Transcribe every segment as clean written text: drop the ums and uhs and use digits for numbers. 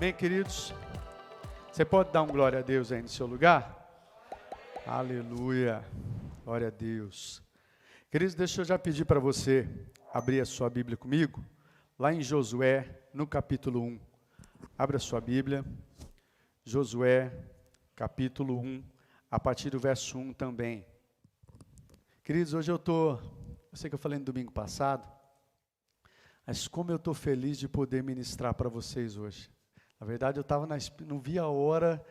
Amém, queridos? Você pode dar um glória a Deus aí no seu lugar? Aleluia, glória a Deus. Queridos, deixa eu já pedir para você abrir a sua Bíblia comigo, lá em Josué, no capítulo 1. Abra a sua Bíblia, Josué, capítulo 1, a partir do verso 1 também. Queridos, hoje eu sei que eu falei no domingo passado, mas como eu estou feliz de poder ministrar para vocês hoje. Na verdade, não via a hora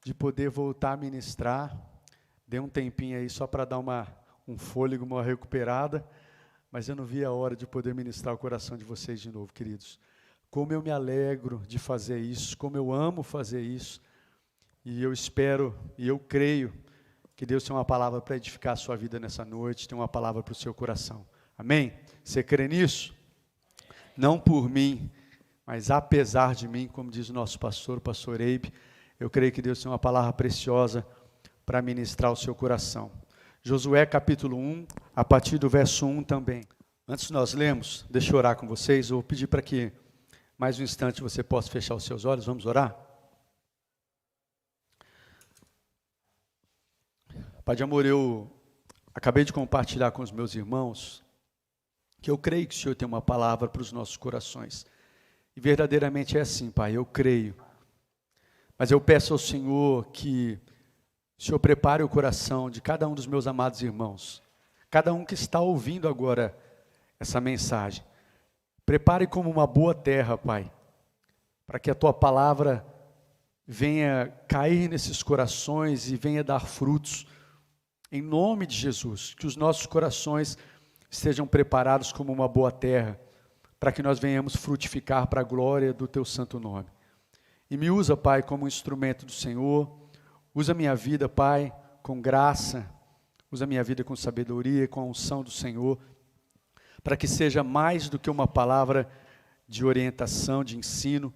de poder voltar a ministrar. Dei um tempinho aí só para dar um fôlego, uma recuperada, mas eu não via a hora de poder ministrar o coração de vocês de novo, queridos. Como eu me alegro de fazer isso, como eu amo fazer isso, e eu espero e eu creio que Deus tem uma palavra para edificar a sua vida nessa noite, tem uma palavra para o seu coração. Amém? Você crê nisso? Não por mim, mas apesar de mim, como diz o nosso pastor, o pastor Eibe, eu creio que Deus tem uma palavra preciosa para ministrar o seu coração. Josué capítulo 1, a partir do verso 1 também. Antes de nós lermos, deixa eu orar com vocês, eu vou pedir para que mais um instante você possa fechar os seus olhos, vamos orar? Pai de amor, eu acabei de compartilhar com os meus irmãos que eu creio que o Senhor tem uma palavra para os nossos corações. E verdadeiramente é assim, Pai, eu creio. Mas eu peço ao Senhor que o Senhor prepare o coração de cada um dos meus amados irmãos, cada um que está ouvindo agora essa mensagem. Prepare como uma boa terra, Pai, para que a Tua palavra venha cair nesses corações e venha dar frutos. Em nome de Jesus, que os nossos corações estejam preparados como uma boa terra, para que nós venhamos frutificar para a glória do Teu santo nome. E me usa, Pai, como um instrumento do Senhor, usa a minha vida, Pai, com graça, usa a minha vida com sabedoria, com a unção do Senhor, para que seja mais do que uma palavra de orientação, de ensino,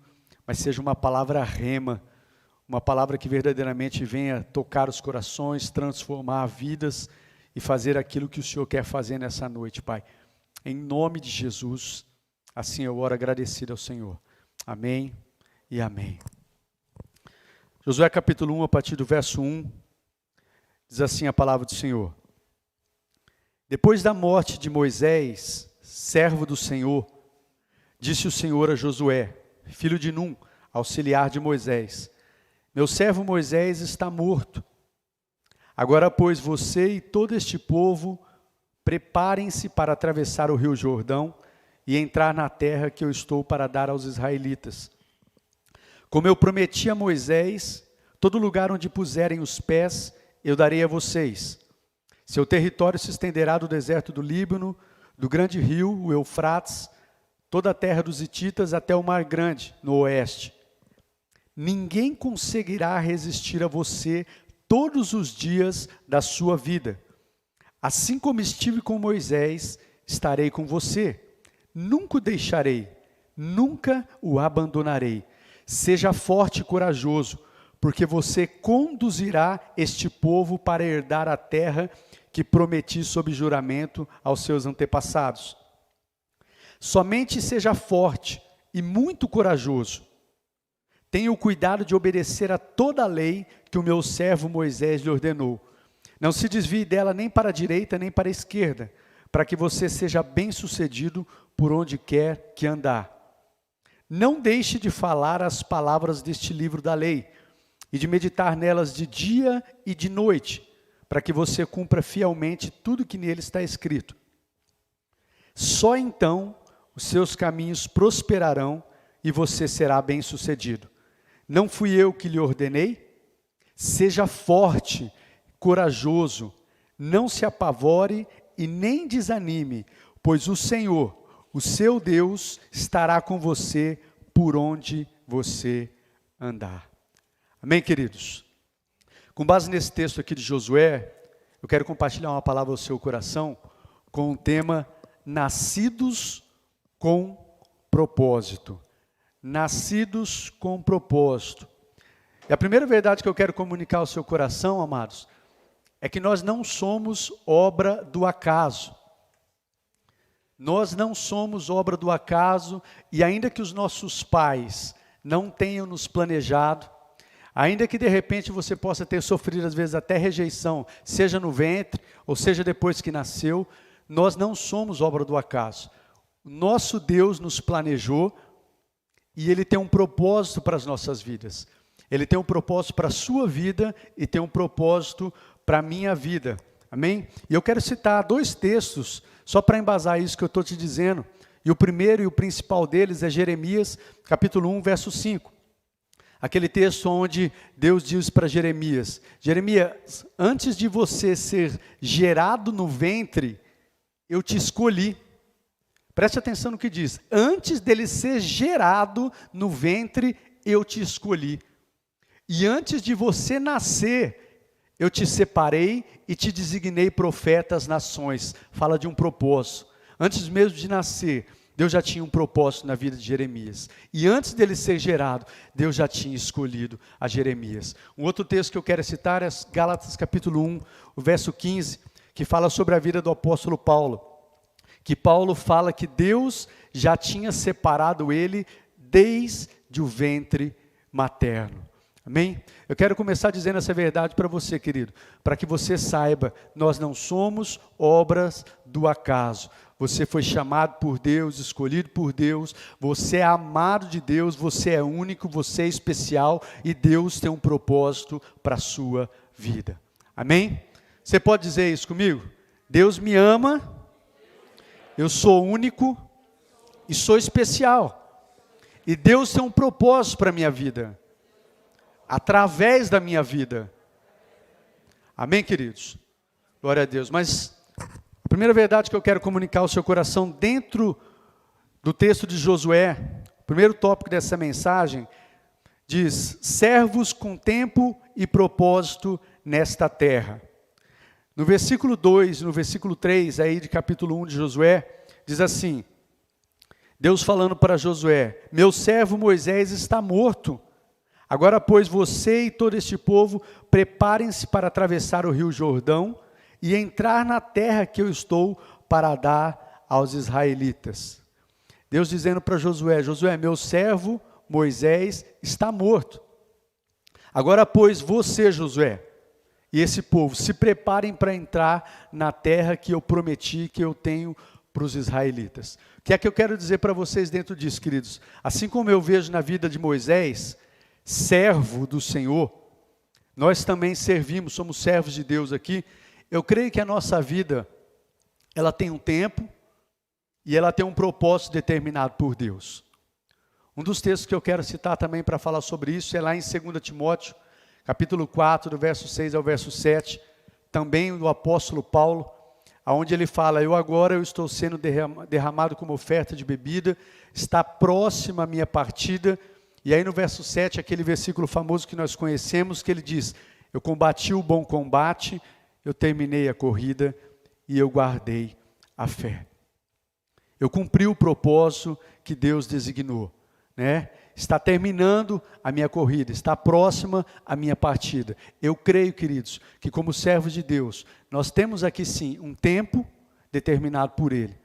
mas seja uma palavra rema, uma palavra que verdadeiramente venha tocar os corações, transformar vidas e fazer aquilo que o Senhor quer fazer nessa noite, Pai. Em nome de Jesus, assim eu oro agradecido ao Senhor. Amém e amém. Josué capítulo 1, a partir do verso 1, diz assim a palavra do Senhor. Depois da morte de Moisés, servo do Senhor, disse o Senhor a Josué, filho de Num, auxiliar de Moisés, meu servo Moisés está morto. Agora, pois, você e todo este povo, preparem-se para atravessar o rio Jordão e entrar na terra que eu estou para dar aos israelitas. Como eu prometi a Moisés, todo lugar onde puserem os pés, eu darei a vocês. Seu território se estenderá do deserto do Líbano, do grande rio, o Eufrates, toda a terra dos hititas até o Mar Grande, no oeste. Ninguém conseguirá resistir a você todos os dias da sua vida. Assim como estive com Moisés, estarei com você. Nunca o deixarei, nunca o abandonarei. Seja forte e corajoso, porque você conduzirá este povo para herdar a terra que prometi sob juramento aos seus antepassados. Somente seja forte e muito corajoso. Tenha o cuidado de obedecer a toda a lei que o meu servo Moisés lhe ordenou. Não se desvie dela nem para a direita nem para a esquerda, para que você seja bem-sucedido por onde quer que andar. Não deixe de falar as palavras deste livro da lei e de meditar nelas de dia e de noite, para que você cumpra fielmente tudo que nele está escrito. Só então os seus caminhos prosperarão e você será bem-sucedido. Não fui eu que lhe ordenei? Seja forte, corajoso, não se apavore e nem desanime, pois o Senhor, o seu Deus, estará com você por onde você andar. Amém, queridos? Com base nesse texto aqui de Josué, eu quero compartilhar uma palavra ao seu coração com o tema Nascidos com propósito. Nascidos com propósito. E a primeira verdade que eu quero comunicar ao seu coração, amados, é que nós não somos obra do acaso. Nós não somos obra do acaso, e ainda que os nossos pais não tenham nos planejado, ainda que de repente você possa ter sofrido às vezes até rejeição, seja no ventre ou seja depois que nasceu, nós não somos obra do acaso. Nosso Deus nos planejou e Ele tem um propósito para as nossas vidas. Ele tem um propósito para a sua vida e tem um propósito para a minha vida. Amém? E eu quero citar 2 textos, só para embasar isso que eu estou te dizendo. E o primeiro e o principal deles é Jeremias, capítulo 1, verso 5. Aquele texto onde Deus diz para Jeremias: Jeremias, antes de você ser gerado no ventre, eu te escolhi. Preste atenção no que diz. Antes dele ser gerado no ventre, eu te escolhi. E antes de você nascer, eu te separei e te designei profeta às nações. Fala de um propósito. Antes mesmo de nascer, Deus já tinha um propósito na vida de Jeremias. E antes dele ser gerado, Deus já tinha escolhido a Jeremias. Um outro texto que eu quero citar é Gálatas capítulo 1, o verso 15, que fala sobre a vida do apóstolo Paulo. Que Paulo fala que Deus já tinha separado ele desde o ventre materno. Amém? Eu quero começar dizendo essa verdade para você, querido, para que você saiba, nós não somos obras do acaso. Você foi chamado por Deus, escolhido por Deus, você é amado de Deus, você é único, você é especial e Deus tem um propósito para a sua vida. Amém? Você pode dizer isso comigo? Deus me ama, eu sou único e sou especial. E Deus tem um propósito para a minha vida. Através da minha vida. Amém, queridos? Glória a Deus. Mas a primeira verdade que eu quero comunicar ao seu coração dentro do texto de Josué, o primeiro tópico dessa mensagem, diz: servos com tempo e propósito nesta terra. No versículo 2, no versículo 3, aí de capítulo 1 de Josué, diz assim, Deus falando para Josué: meu servo Moisés está morto. Agora, pois, você e todo este povo, preparem-se para atravessar o rio Jordão e entrar na terra que eu estou para dar aos israelitas. Deus dizendo para Josué: Josué, meu servo Moisés está morto. Agora, pois, você, Josué, e esse povo, se preparem para entrar na terra que eu prometi, que eu tenho para os israelitas. O que é que eu quero dizer para vocês dentro disso, queridos? Assim como eu vejo na vida de Moisés, servo do Senhor, nós também servimos, somos servos de Deus aqui. Eu creio que a nossa vida, ela tem um tempo e ela tem um propósito determinado por Deus. Um dos textos que eu quero citar também para falar sobre isso é lá em 2 Timóteo, capítulo 4, do verso 6 ao verso 7, também do apóstolo Paulo, onde ele fala: eu estou sendo derramado como oferta de bebida, está próxima a minha partida. E aí no verso 7, aquele versículo famoso que nós conhecemos, que ele diz: eu combati o bom combate, eu terminei a corrida e eu guardei a fé. Eu cumpri o propósito que Deus designou, né? Está terminando a minha corrida, está próxima a minha partida. Eu creio, queridos, que como servos de Deus, nós temos aqui sim um tempo determinado por Ele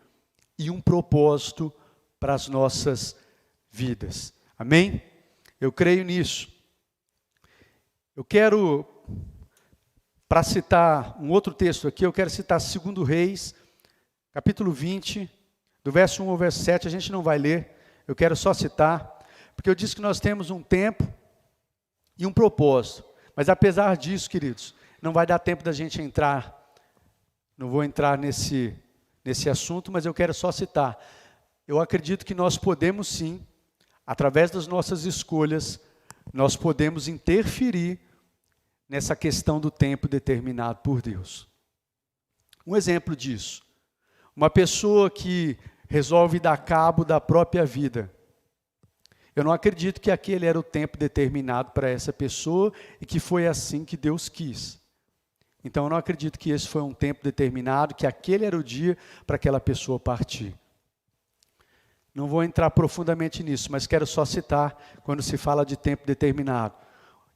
e um propósito para as nossas vidas. Amém? Eu creio nisso. Eu quero, para citar um outro texto aqui, eu quero citar 2 Reis, capítulo 20, do verso 1 ao verso 7, a gente não vai ler, eu quero só citar, porque eu disse que nós temos um tempo e um propósito. Mas apesar disso, queridos, não vai dar tempo da gente entrar, não vou entrar nesse assunto, mas eu quero só citar. Eu acredito que nós podemos sim, através das nossas escolhas, nós podemos interferir nessa questão do tempo determinado por Deus. Um exemplo disso, uma pessoa que resolve dar cabo da própria vida. Eu não acredito que aquele era o tempo determinado para essa pessoa e que foi assim que Deus quis. Então eu não acredito que esse foi um tempo determinado, que aquele era o dia para aquela pessoa partir. Não vou entrar profundamente nisso, mas quero só citar quando se fala de tempo determinado.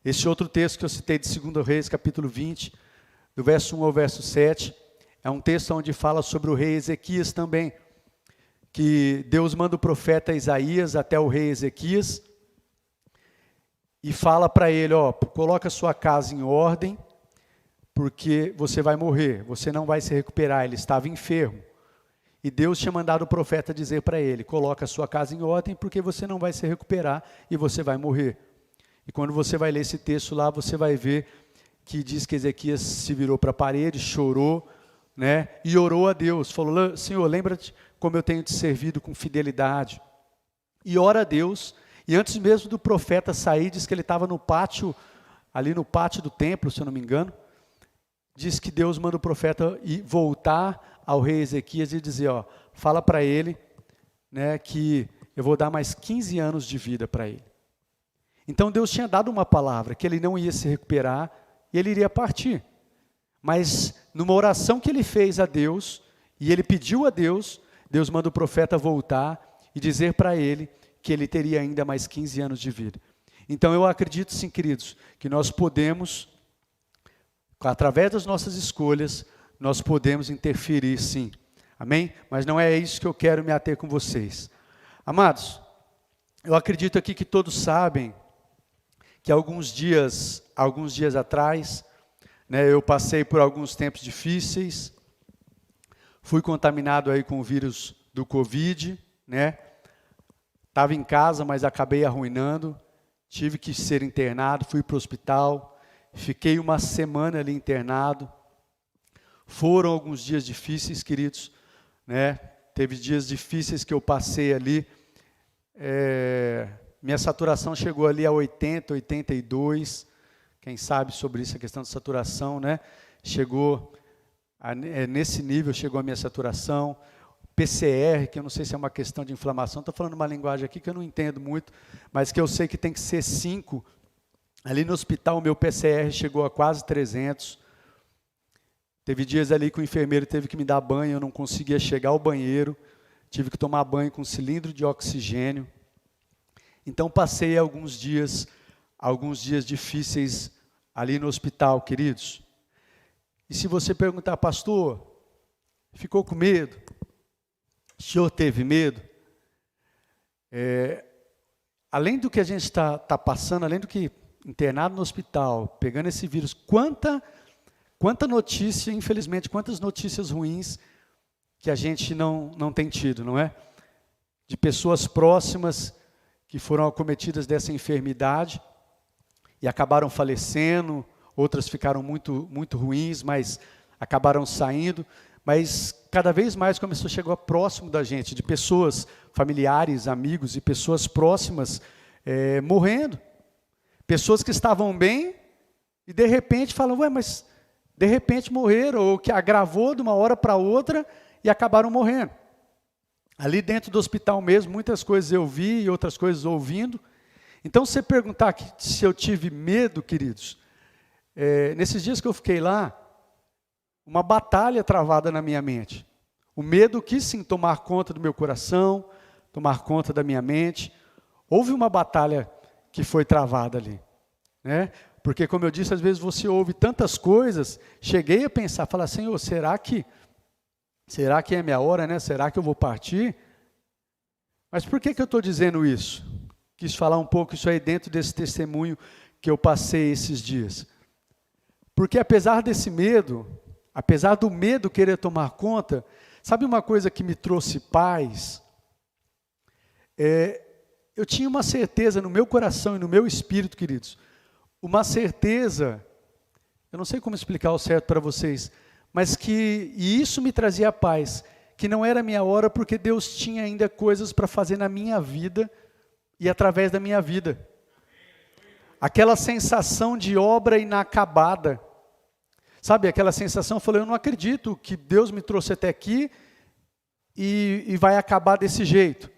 Esse outro texto que eu citei de 2 Reis, capítulo 20, do verso 1 ao verso 7, é um texto onde fala sobre o rei Ezequias também, que Deus manda o profeta Isaías até o rei Ezequias, e fala para ele, ó, coloca a sua casa em ordem, porque você vai morrer, você não vai se recuperar. Ele estava enfermo. E Deus tinha mandado o profeta dizer para ele, coloca a sua casa em ordem, porque você não vai se recuperar e você vai morrer. E quando você vai ler esse texto lá, você vai ver que diz que Ezequias se virou para a parede, chorou, né, e orou a Deus. Falou, Senhor, lembra-te como eu tenho te servido com fidelidade. E ora a Deus. E antes mesmo do profeta sair, diz que ele estava no pátio, ali no pátio do templo, se eu não me engano. Diz que Deus manda o profeta ir voltar ao rei Ezequias e dizer, ó, fala para ele, né, que eu vou dar mais 15 anos de vida para ele. Então Deus tinha dado uma palavra, que ele não ia se recuperar e ele iria partir. Mas numa oração que ele fez a Deus, e ele pediu a Deus, Deus manda o profeta voltar e dizer para ele que ele teria ainda mais 15 anos de vida. Então eu acredito sim, queridos, que nós podemos, através das nossas escolhas, nós podemos interferir sim. Amém? Mas não é isso que eu quero me ater com vocês. Amados, eu acredito aqui que todos sabem que alguns dias atrás, né, eu passei por alguns tempos difíceis, fui contaminado aí com o vírus do Covid, né? Estava em casa, mas acabei arruinando, tive que ser internado, fui para o hospital, fiquei uma semana ali internado. Foram alguns dias difíceis, queridos, né? Teve dias difíceis que eu passei ali, minha saturação chegou ali a 80, 82, quem sabe sobre isso, a questão de saturação, né? Chegou, nesse nível chegou a minha saturação. PCR, que eu não sei se é uma questão de inflamação, estou falando uma linguagem aqui que eu não entendo muito, mas que eu sei que tem que ser 5. Ali no hospital o meu PCR chegou a quase 300. Teve dias ali que o enfermeiro teve que me dar banho, eu não conseguia chegar ao banheiro, tive que tomar banho com cilindro de oxigênio. Então passei alguns dias difíceis ali no hospital, queridos. E se você perguntar, pastor, ficou com medo? O senhor teve medo? Além do que a gente está passando, além do que internado no hospital, pegando esse vírus, quanta notícia, infelizmente, quantas notícias ruins que a gente não tem tido, não é? De pessoas próximas que foram acometidas dessa enfermidade e acabaram falecendo, outras ficaram muito, muito ruins, mas acabaram saindo. Mas cada vez mais começou a chegar próximo da gente, de pessoas, familiares, amigos e pessoas próximas morrendo. Pessoas que estavam bem e de repente falam, ué, mas de repente morreram, ou que agravou de uma hora para outra e acabaram morrendo. Ali dentro do hospital mesmo, muitas coisas eu vi e outras coisas ouvindo. Então, se você perguntar se eu tive medo, queridos, nesses dias que eu fiquei lá, uma batalha travada na minha mente. O medo quis sim tomar conta do meu coração, tomar conta da minha mente. Houve uma batalha que foi travada ali, né? Porque, como eu disse, às vezes você ouve tantas coisas, cheguei a pensar, falar, Senhor, será que é minha hora, né? Será que eu vou partir? Mas por que eu estou dizendo isso? Quis falar um pouco isso aí dentro desse testemunho que eu passei esses dias. Porque apesar desse medo, apesar do medo querer tomar conta, sabe uma coisa que me trouxe paz? Eu tinha uma certeza no meu coração e no meu espírito, queridos, uma certeza, eu não sei como explicar o certo para vocês, mas e isso me trazia paz, que não era minha hora porque Deus tinha ainda coisas para fazer na minha vida e através da minha vida. Aquela sensação de obra inacabada, sabe, aquela sensação, eu falei, eu não acredito que Deus me trouxe até aqui e vai acabar desse jeito.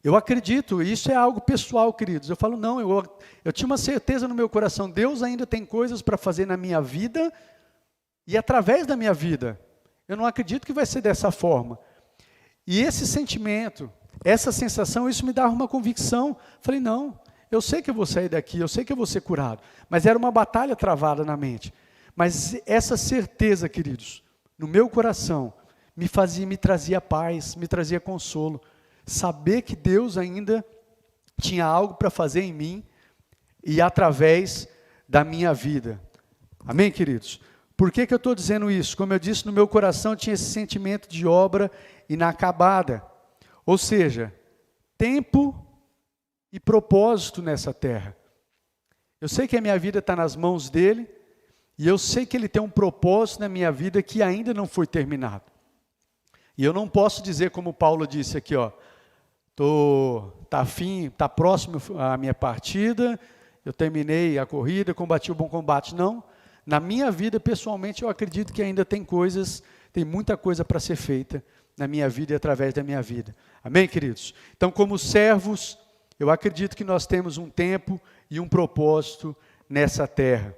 Eu acredito, isso é algo pessoal, queridos. Eu falo, não, eu tinha uma certeza no meu coração, Deus ainda tem coisas para fazer na minha vida e através da minha vida. Eu não acredito que vai ser dessa forma. E esse sentimento, essa sensação, isso me dava uma convicção. Falei, não, eu sei que eu vou sair daqui, eu sei que eu vou ser curado. Mas era uma batalha travada na mente. Mas essa certeza, queridos, no meu coração, me trazia paz, me trazia consolo. Saber que Deus ainda tinha algo para fazer em mim, e através da minha vida. Amém, queridos? Por que eu estou dizendo isso? Como eu disse, no meu coração tinha esse sentimento de obra inacabada. Ou seja, tempo e propósito nessa terra. Eu sei que a minha vida está nas mãos dele, e eu sei que ele tem um propósito na minha vida que ainda não foi terminado. E eu não posso dizer como Paulo disse aqui, tá próximo a minha partida, eu terminei a corrida, combati o bom combate. Não, na minha vida, pessoalmente, eu acredito que ainda tem muita coisa para ser feita na minha vida e através da minha vida. Amém, queridos? Então, como servos, eu acredito que nós temos um tempo e um propósito nessa terra.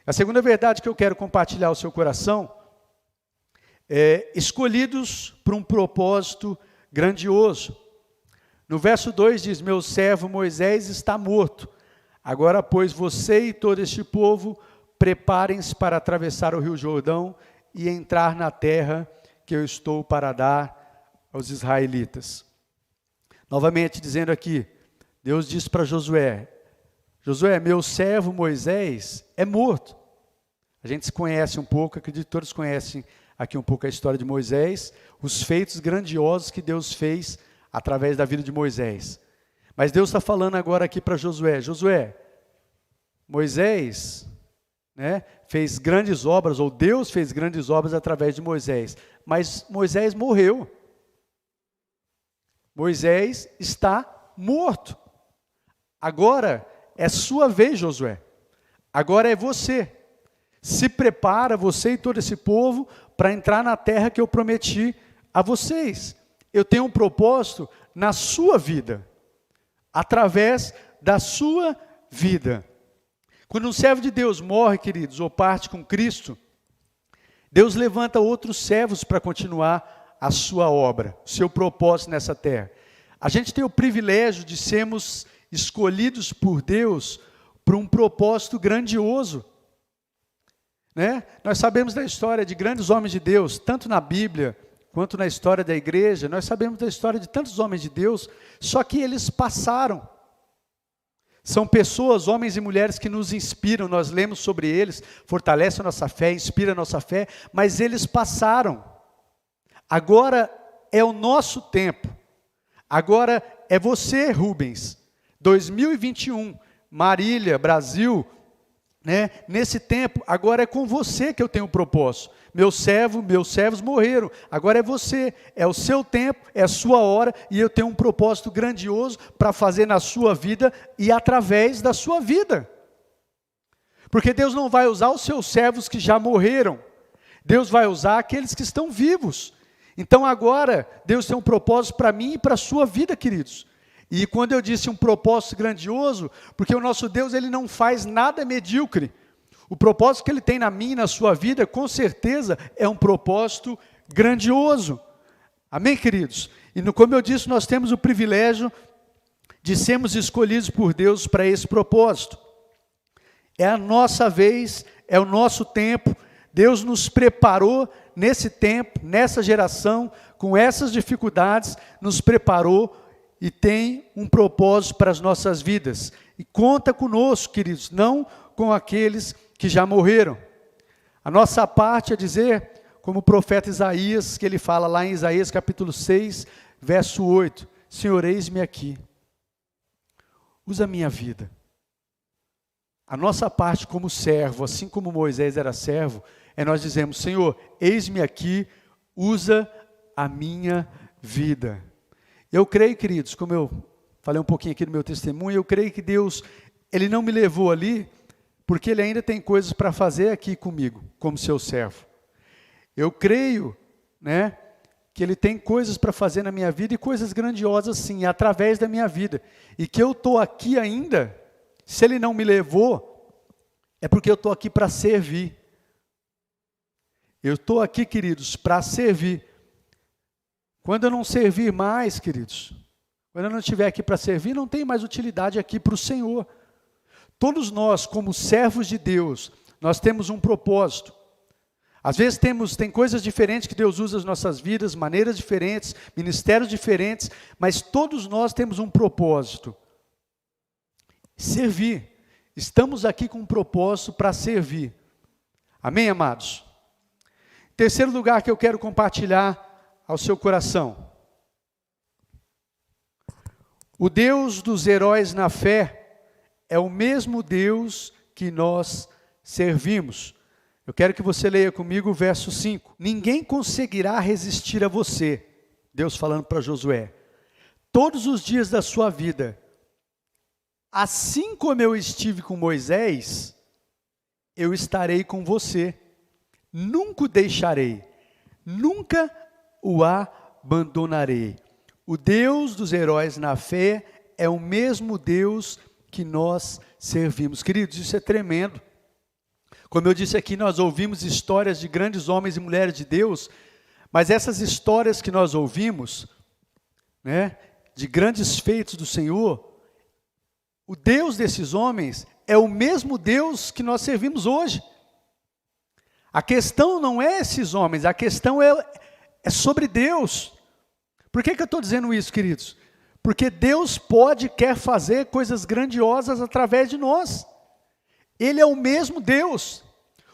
A segunda verdade que eu quero compartilhar ao seu coração é escolhidos para um propósito grandioso. No verso 2 diz, meu servo Moisés está morto. Agora, pois, você e todo este povo preparem-se para atravessar o rio Jordão e entrar na terra que eu estou para dar aos israelitas. Novamente dizendo aqui, Deus disse para Josué, Josué, meu servo Moisés é morto. A gente se conhece um pouco, acredito que todos conhecem aqui um pouco a história de Moisés, os feitos grandiosos que Deus fez através da vida de Moisés. Mas Deus está falando agora aqui para Josué, Josué, Moisés, fez grandes obras, ou Deus fez grandes obras através de Moisés, mas Moisés morreu. Moisés está morto. Agora é sua vez, Josué. Agora é você. Se prepara, você e todo esse povo, para entrar na terra que eu prometi a vocês. Eu tenho um propósito na sua vida, através da sua vida. Quando um servo de Deus morre, queridos, ou parte com Cristo, Deus levanta outros servos para continuar a sua obra, o seu propósito nessa terra. A gente tem o privilégio de sermos escolhidos por Deus para um propósito grandioso. Nós sabemos da história de grandes homens de Deus, tanto na Bíblia, quanto na história da igreja, nós sabemos da história de tantos homens de Deus, só que eles passaram. São pessoas, homens e mulheres que nos inspiram, nós lemos sobre eles, fortalece a nossa fé, inspira a nossa fé, mas eles passaram. Agora é o nosso tempo. Agora é você, Rubens. 2021, Marília, Brasil, nesse tempo, agora é com você que eu tenho um propósito. Meus servos morreram, agora é você, é o seu tempo, é a sua hora, e eu tenho um propósito grandioso para fazer na sua vida e através da sua vida. Porque Deus não vai usar os seus servos que já morreram, Deus vai usar aqueles que estão vivos. Então agora, Deus tem um propósito para mim e para a sua vida, queridos. E quando eu disse um propósito grandioso, porque o nosso Deus, ele não faz nada medíocre. O propósito que ele tem na minha e na sua vida, com certeza, é um propósito grandioso. Amém, queridos? E como eu disse, nós temos o privilégio de sermos escolhidos por Deus para esse propósito. É a nossa vez, é o nosso tempo. Deus nos preparou nesse tempo, nessa geração, com essas dificuldades, nos preparou e tem um propósito para as nossas vidas. E conta conosco, queridos, não com aqueles que já morreram. A nossa parte é dizer, como o profeta Isaías, que ele fala lá em Isaías capítulo 6, verso 8, Senhor, eis-me aqui, usa a minha vida. A nossa parte como servo, assim como Moisés era servo, é nós dizemos, Senhor, eis-me aqui, usa a minha vida. Eu creio, queridos, como eu falei um pouquinho aqui no meu testemunho, eu creio que Deus, ele não me levou ali, porque ele ainda tem coisas para fazer aqui comigo, como seu servo. Eu creio, que ele tem coisas para fazer na minha vida, e coisas grandiosas sim, através da minha vida. E que eu estou aqui ainda, se ele não me levou, é porque eu estou aqui para servir. Eu estou aqui, queridos, para servir. Quando eu não servir mais, queridos, quando eu não estiver aqui para servir, não tem mais utilidade aqui para o Senhor. Todos nós, como servos de Deus, nós temos um propósito. Às vezes tem coisas diferentes que Deus usa nas nossas vidas, maneiras diferentes, ministérios diferentes, mas todos nós temos um propósito. Servir. Estamos aqui com um propósito para servir. Amém, amados? Terceiro lugar que eu quero compartilhar ao seu coração. O Deus dos heróis na fé é o mesmo Deus que nós servimos. Eu quero que você leia comigo o verso 5. Ninguém conseguirá resistir a você, Deus falando para Josué, todos os dias da sua vida. Assim como eu estive com Moisés, eu estarei com você. Nunca o deixarei, nunca o abandonarei. O Deus dos heróis na fé é o mesmo Deus que nós servimos. Queridos, isso é tremendo. Como eu disse aqui, nós ouvimos histórias de grandes homens e mulheres de Deus, mas essas histórias que nós ouvimos, né, de grandes feitos do Senhor, o Deus desses homens é o mesmo Deus que nós servimos hoje. A questão não é esses homens, a questão é sobre Deus. Por que eu estou dizendo isso, queridos? Porque Deus pode e quer fazer coisas grandiosas através de nós. Ele é o mesmo Deus.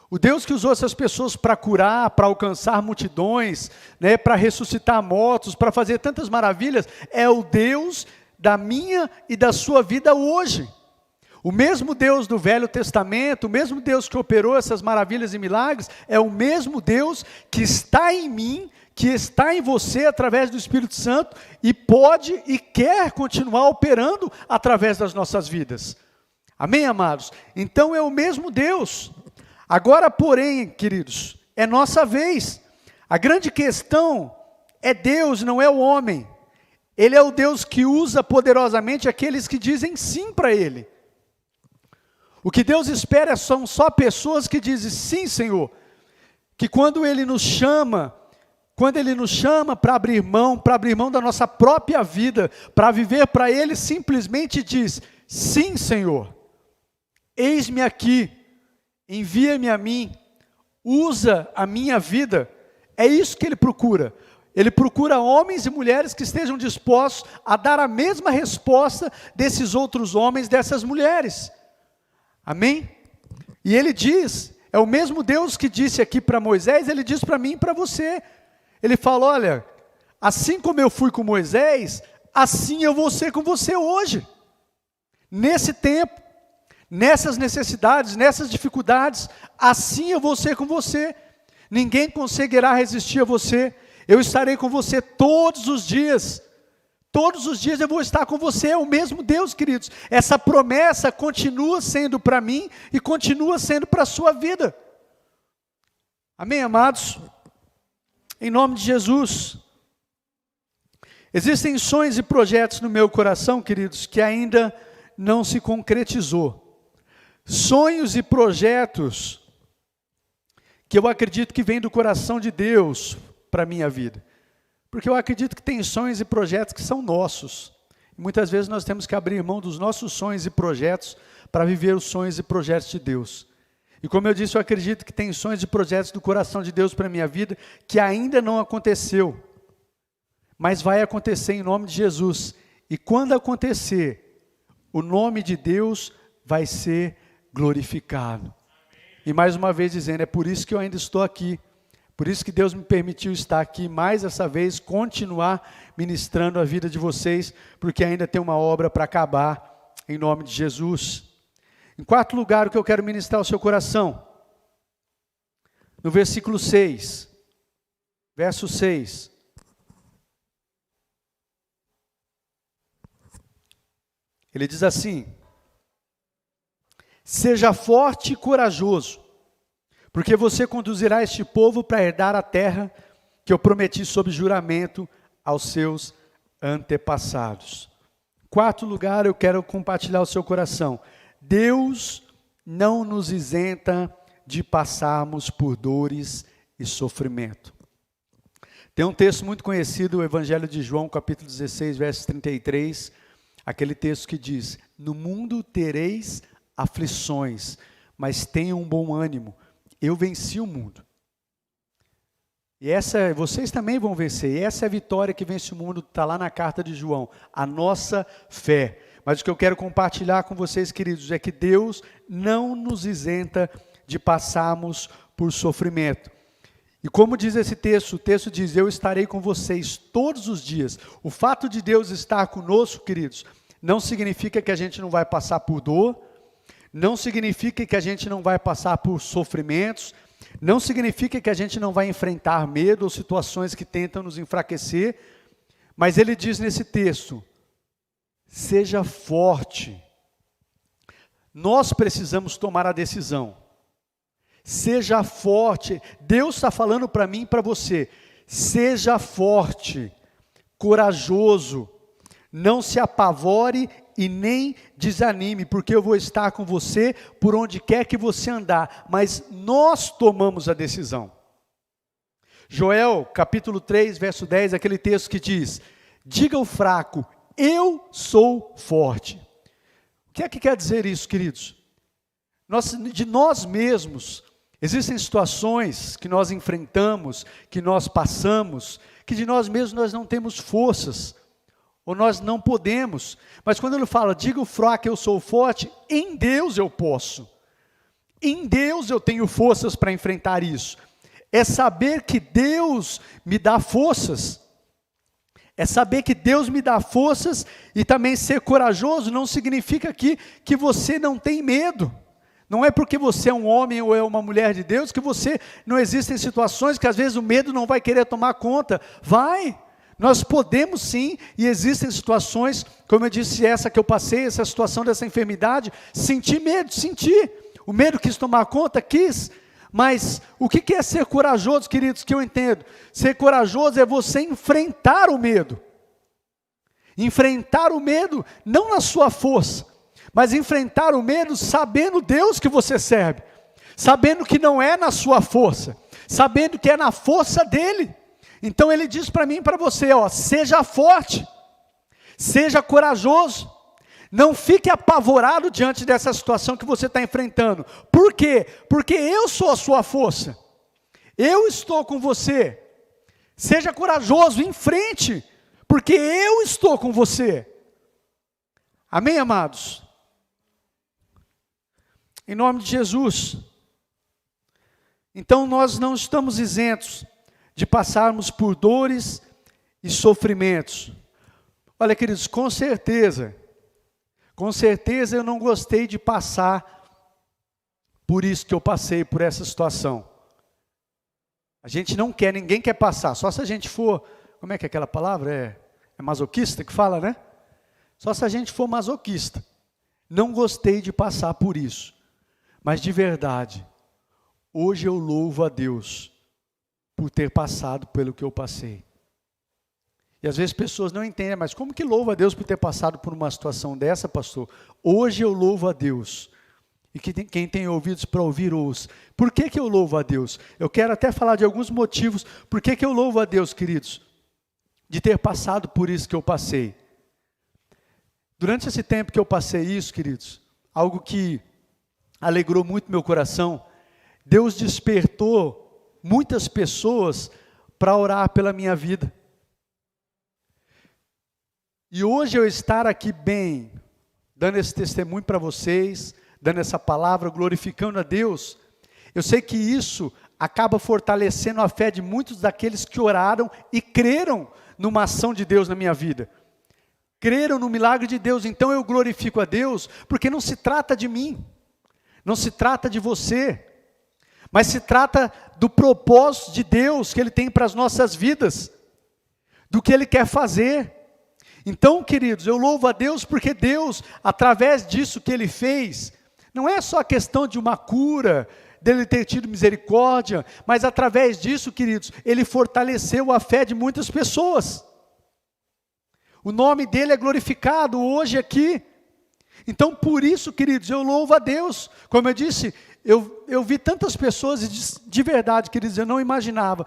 O Deus que usou essas pessoas para curar, para alcançar multidões, né, para ressuscitar mortos, para fazer tantas maravilhas, é o Deus da minha e da sua vida hoje. O mesmo Deus do Velho Testamento, o mesmo Deus que operou essas maravilhas e milagres, é o mesmo Deus que está em mim, que está em você através do Espírito Santo e pode e quer continuar operando através das nossas vidas. Amém, amados? Então é o mesmo Deus. Agora, porém, queridos, é nossa vez. A grande questão é Deus, não é o homem. Ele é o Deus que usa poderosamente aqueles que dizem sim para Ele. O que Deus espera são só pessoas que dizem sim, Senhor. Que quando Ele nos chama para abrir mão da nossa própria vida, para viver para Ele, simplesmente diz, sim, Senhor, eis-me aqui, envia-me a mim, usa a minha vida. É isso que Ele procura. Ele procura homens e mulheres que estejam dispostos a dar a mesma resposta desses outros homens, dessas mulheres. Amém? E Ele diz, é o mesmo Deus que disse aqui para Moisés, Ele diz para mim e para você. Ele fala, olha, assim como eu fui com Moisés, assim eu vou ser com você hoje. Nesse tempo, nessas necessidades, nessas dificuldades, assim eu vou ser com você. Ninguém conseguirá resistir a você. Eu estarei com você todos os dias. Todos os dias eu vou estar com você, é o mesmo Deus, queridos. Essa promessa continua sendo para mim e continua sendo para a sua vida. Amém, amados? Em nome de Jesus. Existem sonhos e projetos no meu coração, queridos, que ainda não se concretizou. Sonhos e projetos que eu acredito que vêm do coração de Deus para a minha vida. Porque eu acredito que tem sonhos e projetos que são nossos. E muitas vezes nós temos que abrir mão dos nossos sonhos e projetos para viver os sonhos e projetos de Deus. E como eu disse, eu acredito que tem sonhos e projetos do coração de Deus para a minha vida que ainda não aconteceu. Mas vai acontecer em nome de Jesus. E quando acontecer, o nome de Deus vai ser glorificado. E mais uma vez dizendo, é por isso que eu ainda estou aqui. Por isso que Deus me permitiu estar aqui mais essa vez, continuar ministrando a vida de vocês, porque ainda tem uma obra para acabar, em nome de Jesus. Em quarto lugar, o que eu quero ministrar ao seu coração, no versículo 6, verso 6. Ele diz assim, seja forte e corajoso, porque você conduzirá este povo para herdar a terra que eu prometi sob juramento aos seus antepassados. Quarto lugar, eu quero compartilhar o seu coração. Deus não nos isenta de passarmos por dores e sofrimento. Tem um texto muito conhecido, o Evangelho de João, capítulo 16, verso 33, aquele texto que diz, no mundo tereis aflições, mas tenham um bom ânimo. Eu venci o mundo. E vocês também vão vencer. E essa é a vitória que vence o mundo, está lá na carta de João. A nossa fé. Mas o que eu quero compartilhar com vocês, queridos, é que Deus não nos isenta de passarmos por sofrimento. E como diz esse texto, o texto diz, eu estarei com vocês todos os dias. O fato de Deus estar conosco, queridos, não significa que a gente não vai passar por dor, não significa que a gente não vai passar por sofrimentos, não significa que a gente não vai enfrentar medo ou situações que tentam nos enfraquecer, mas ele diz nesse texto, seja forte. Nós precisamos tomar a decisão. Seja forte. Deus está falando para mim e para você. Seja forte, corajoso. Não se apavore e nem desanime, porque eu vou estar com você por onde quer que você andar. Mas nós tomamos a decisão. Joel, capítulo 3, verso 10, aquele texto que diz, diga ao fraco, eu sou forte. O que é que quer dizer isso, queridos? De nós mesmos, existem situações que nós enfrentamos, que nós passamos, que de nós mesmos nós não temos forças, ou nós não podemos. Mas quando ele fala, diga ao fraco, eu sou forte, em Deus eu posso. Em Deus eu tenho forças para enfrentar isso. É saber que Deus me dá forças. É saber que Deus me dá forças e também ser corajoso não significa que você não tem medo. Não é porque você é um homem ou é uma mulher de Deus que você não existem situações que às vezes o medo não vai querer tomar conta. Vai! Nós podemos sim, e existem situações, como eu disse, essa que eu passei, essa situação dessa enfermidade, sentir medo, sentir. O medo quis tomar conta, quis. Mas o que é ser corajoso, queridos, que eu entendo? Ser corajoso é você enfrentar o medo. Enfrentar o medo, não na sua força, mas enfrentar o medo sabendo Deus que você serve. Sabendo que não é na sua força, sabendo que é na força dEle. Então Ele diz para mim e para você, seja forte, seja corajoso. Não fique apavorado diante dessa situação que você está enfrentando. Por quê? Porque eu sou a sua força. Eu estou com você. Seja corajoso, enfrente, porque eu estou com você. Amém, amados? Em nome de Jesus. Então nós não estamos isentos de passarmos por dores e sofrimentos. Olha, queridos, com certeza eu não gostei de passar por isso que eu passei, por essa situação. A gente não quer, ninguém quer passar, só se a gente for, como é que é aquela palavra? É masoquista que fala, né? Só se a gente for masoquista. Não gostei de passar por isso, mas de verdade, hoje eu louvo a Deus por ter passado pelo que eu passei. E às vezes pessoas não entendem, mas como que louva a Deus por ter passado por uma situação dessa, pastor? Hoje eu louvo a Deus. E quem tem ouvidos para ouvir, ouça. Por que eu louvo a Deus? Eu quero até falar de alguns motivos. Por que eu louvo a Deus, queridos? De ter passado por isso que eu passei. Durante esse tempo que eu passei isso, queridos, algo que alegrou muito meu coração, Deus despertou muitas pessoas para orar pela minha vida. E hoje eu estar aqui bem, dando esse testemunho para vocês, dando essa palavra, glorificando a Deus, eu sei que isso acaba fortalecendo a fé de muitos daqueles que oraram e creram numa ação de Deus na minha vida. Creram no milagre de Deus, então eu glorifico a Deus, porque não se trata de mim, não se trata de você, mas se trata do propósito de Deus que Ele tem para as nossas vidas, do que Ele quer fazer. Então, queridos, eu louvo a Deus porque Deus, através disso que Ele fez, não é só a questão de uma cura, dele ter tido misericórdia, mas através disso, queridos, Ele fortaleceu a fé de muitas pessoas. O nome dEle é glorificado hoje aqui. Então, por isso, queridos, eu louvo a Deus. Como eu disse, eu vi tantas pessoas, e de verdade, queridos, eu não imaginava,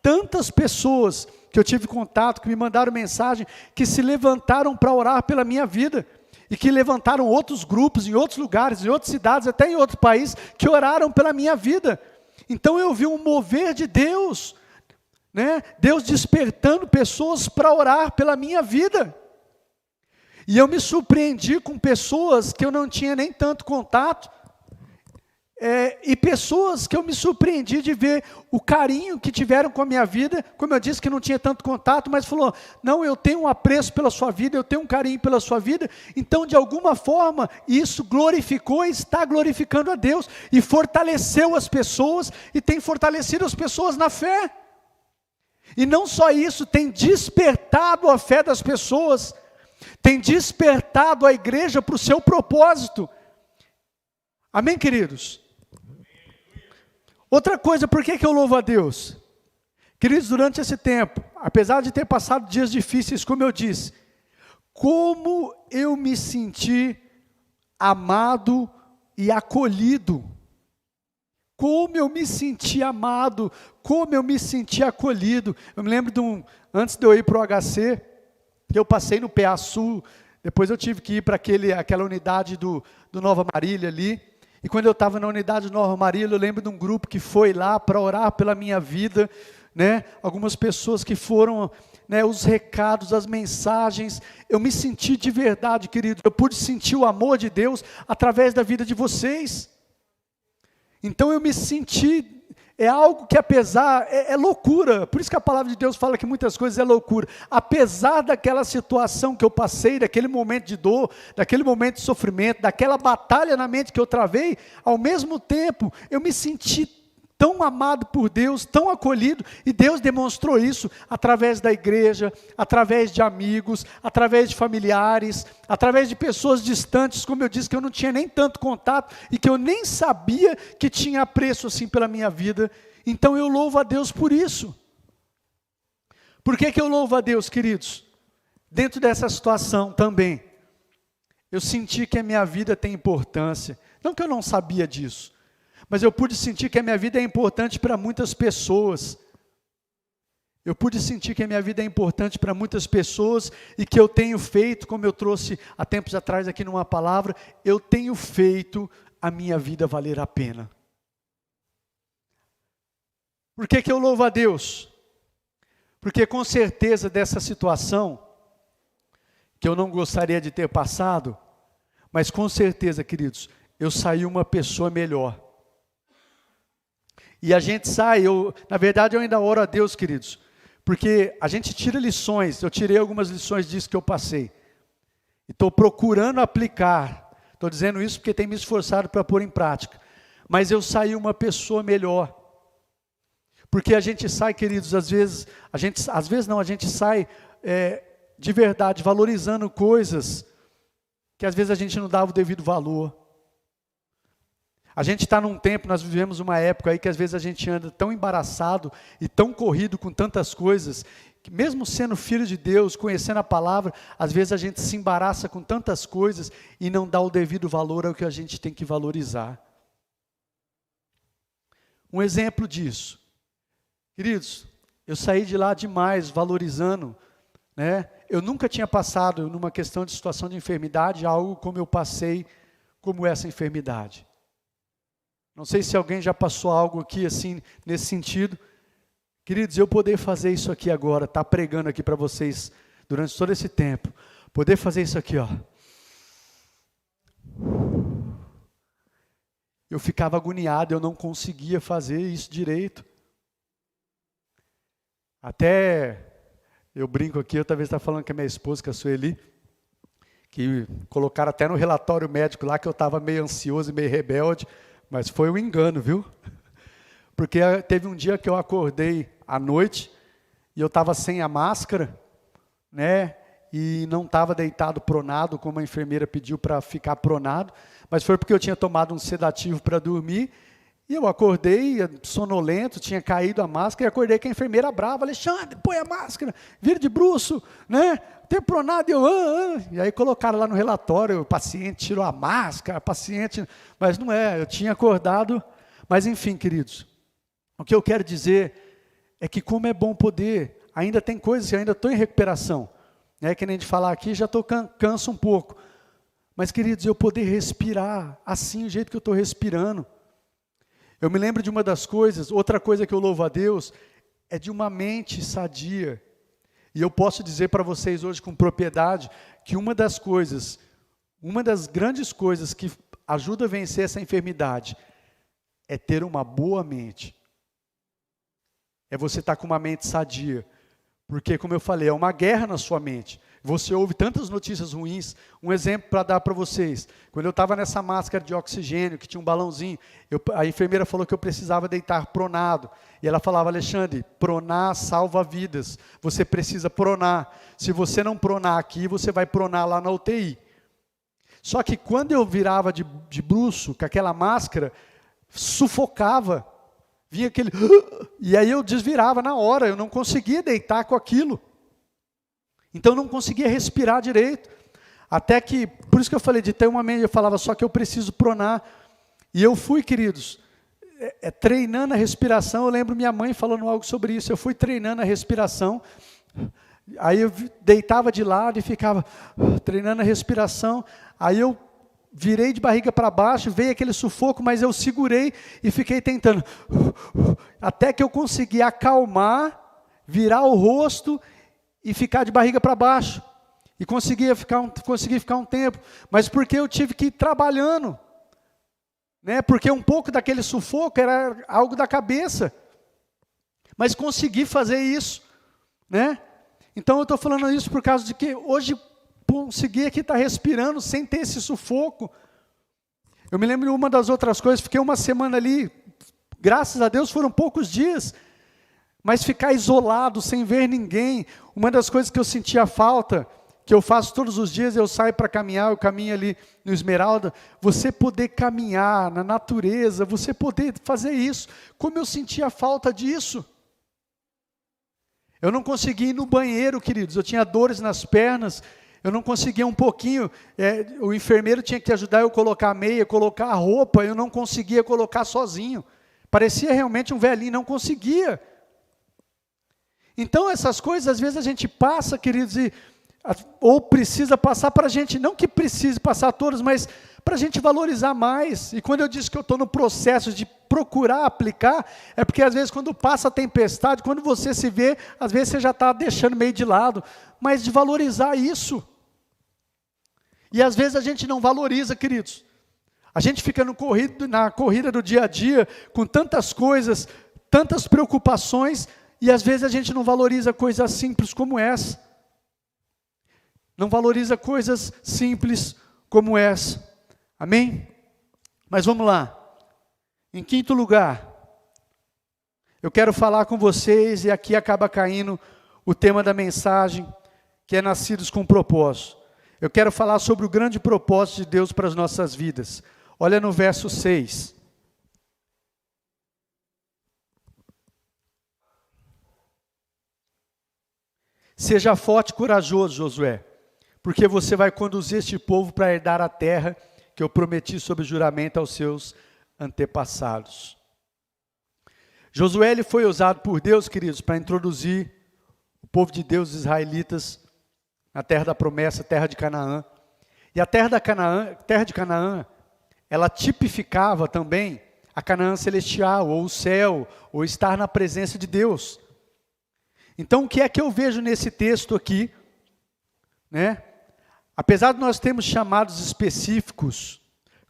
tantas pessoas que eu tive contato, que me mandaram mensagem, que se levantaram para orar pela minha vida, e que levantaram outros grupos, em outros lugares, em outras cidades, até em outro país, que oraram pela minha vida. Então eu vi um mover de Deus, né? Deus despertando pessoas para orar pela minha vida. E eu me surpreendi com pessoas que eu não tinha nem tanto contato, e pessoas que eu me surpreendi de ver o carinho que tiveram com a minha vida, como eu disse que não tinha tanto contato, mas falou, não, eu tenho um apreço pela sua vida, eu tenho um carinho pela sua vida, então de alguma forma isso glorificou e está glorificando a Deus, e fortaleceu as pessoas, e tem fortalecido as pessoas na fé. E não só isso, tem despertado a fé das pessoas, tem despertado a igreja para o seu propósito. Amém, queridos? Outra coisa, por que eu louvo a Deus? Queridos, durante esse tempo, apesar de ter passado dias difíceis, como eu disse, como eu me senti amado e acolhido. Como eu me senti amado, como eu me senti acolhido. Eu me lembro antes de eu ir para o HC, eu passei no PA Sul, depois eu tive que ir para aquela unidade do Nova Marília ali, e quando eu estava na unidade do Nova Marília, eu lembro de um grupo que foi lá para orar pela minha vida, né? Algumas pessoas que foram, né, os recados, as mensagens, eu me senti de verdade, querido, eu pude sentir o amor de Deus através da vida de vocês. Então eu me senti, é algo que apesar, é loucura, por isso que a palavra de Deus fala que muitas coisas é loucura, apesar daquela situação que eu passei, daquele momento de dor, daquele momento de sofrimento, daquela batalha na mente que eu travei, ao mesmo tempo eu me senti tão amado por Deus, tão acolhido, e Deus demonstrou isso através da igreja, através de amigos, através de familiares, através de pessoas distantes, como eu disse, que eu não tinha nem tanto contato, e que eu nem sabia que tinha apreço assim pela minha vida. Então eu louvo a Deus por isso. Por que eu louvo a Deus, queridos? Dentro dessa situação também, eu senti que a minha vida tem importância, não que eu não sabia disso, mas eu pude sentir que a minha vida é importante para muitas pessoas. Eu pude sentir que a minha vida é importante para muitas pessoas e que eu tenho feito, como eu trouxe há tempos atrás aqui numa palavra, eu tenho feito a minha vida valer a pena. Por que eu louvo a Deus? Porque com certeza dessa situação, que eu não gostaria de ter passado, mas com certeza, queridos, eu saí uma pessoa melhor. E a gente sai, na verdade eu ainda oro a Deus, queridos, porque a gente tira lições, eu tirei algumas lições disso que eu passei, e estou procurando aplicar, estou dizendo isso porque tenho me esforçado para pôr em prática, mas eu saí uma pessoa melhor, porque a gente sai, queridos, às vezes não, a gente sai de verdade, valorizando coisas, que às vezes a gente não dava o devido valor. A gente está num tempo, nós vivemos uma época aí que às vezes a gente anda tão embaraçado e tão corrido com tantas coisas, que mesmo sendo filho de Deus, conhecendo a palavra, às vezes a gente se embaraça com tantas coisas e não dá o devido valor ao que a gente tem que valorizar. Um exemplo disso, queridos, eu saí de lá demais valorizando, né? Eu nunca tinha passado numa questão de situação de enfermidade, algo como eu passei, como essa enfermidade. Não sei se alguém já passou algo aqui assim, nesse sentido. Queridos, eu poder fazer isso aqui agora, estar pregando aqui para vocês durante todo esse tempo, poder fazer isso aqui, ó. Eu ficava agoniado, eu não conseguia fazer isso direito. Até, eu brinco aqui, eu talvez estava falando com a minha esposa, com a Sueli, que colocaram até no relatório médico lá que eu estava meio ansioso e meio rebelde, mas foi um engano, viu? Porque teve um dia que eu acordei à noite e eu estava sem a máscara, né? E não estava deitado pronado, como a enfermeira pediu para ficar pronado, mas foi porque eu tinha tomado um sedativo para dormir, e eu acordei sonolento, tinha caído a máscara, e acordei com a enfermeira brava, Alexandre, põe a máscara, vira de bruço, né? Tem pronado, e aí colocaram lá no relatório, o paciente tirou a máscara, mas não é, eu tinha acordado, mas enfim, queridos, o que eu quero dizer é que como é bom poder, ainda tem coisas que eu ainda estou em recuperação, né? Que nem de falar aqui, já estou canso um pouco, mas queridos, eu poder respirar assim, o jeito que eu estou respirando. Eu me lembro de uma das coisas, outra coisa que eu louvo a Deus, é de uma mente sadia. E eu posso dizer para vocês hoje com propriedade que uma das grandes coisas que ajuda a vencer essa enfermidade é ter uma boa mente. É você estar com uma mente sadia. Porque, como eu falei, é uma guerra na sua mente. Você ouve tantas notícias ruins. Um exemplo para dar para vocês. Quando eu estava nessa máscara de oxigênio, que tinha um balãozinho, a enfermeira falou que eu precisava deitar pronado. E ela falava: Alexandre, pronar salva vidas. Você precisa pronar. Se você não pronar aqui, você vai pronar lá na UTI. Só que quando eu virava de bruço, com aquela máscara, sufocava. Vinha aquele... E aí eu desvirava na hora, eu não conseguia deitar com aquilo. Então eu não conseguia respirar direito. Até que, por isso que eu falei de ter uma mente, eu falava só que eu preciso pronar. E eu fui, queridos, treinando a respiração. Eu lembro minha mãe falando algo sobre isso. Eu fui treinando a respiração. Aí eu deitava de lado e ficava treinando a respiração. Aí eu virei de barriga para baixo, veio aquele sufoco, mas eu segurei e fiquei tentando. Até que eu consegui acalmar, virar o rosto e ficar de barriga para baixo. E consegui ficar um tempo. Mas porque eu tive que ir trabalhando. Né? Porque um pouco daquele sufoco era algo da cabeça. Mas consegui fazer isso. Né? Então eu estou falando isso por causa de que hoje consegui aqui estar respirando sem ter esse sufoco. Eu me lembro de uma das outras coisas, fiquei uma semana ali, graças a Deus foram poucos dias, mas ficar isolado, sem ver ninguém, uma das coisas que eu sentia falta, que eu faço todos os dias, eu saio para caminhar, eu caminho ali no Esmeralda, você poder caminhar na natureza, você poder fazer isso, como eu sentia falta disso. Eu não conseguia ir no banheiro, queridos, eu tinha dores nas pernas, eu não conseguia um pouquinho, o enfermeiro tinha que ajudar eu a colocar a meia, colocar a roupa, eu não conseguia colocar sozinho. Parecia realmente um velhinho, não conseguia. Então essas coisas, às vezes a gente passa, queridos, ou precisa passar para a gente, não que precise passar todas, mas para a gente valorizar mais. E quando eu disse que eu estou no processo de procurar aplicar, é porque às vezes quando passa a tempestade, quando você se vê, às vezes você já está deixando meio de lado, mas de valorizar isso. E às vezes a gente não valoriza, queridos. A gente fica na corrida do dia a dia, com tantas coisas, tantas preocupações, e às vezes a gente não valoriza coisas simples como essa. Não valoriza coisas simples como essa. Amém? Mas vamos lá. Em quinto lugar, eu quero falar com vocês, e aqui acaba caindo o tema da mensagem, que é nascidos com propósito. Eu quero falar sobre o grande propósito de Deus para as nossas vidas. Olha no verso 6. Seja forte e corajoso, Josué, porque você vai conduzir este povo para herdar a terra que eu prometi sob juramento aos seus antepassados. Josué ele foi usado por Deus, queridos, para introduzir o povo de Deus, os israelitas, na terra da promessa, terra de Canaã. E a terra de Canaã, ela tipificava também a Canaã celestial, ou o céu, ou estar na presença de Deus. Então, o que é que eu vejo nesse texto aqui? Né? Apesar de nós termos chamados específicos,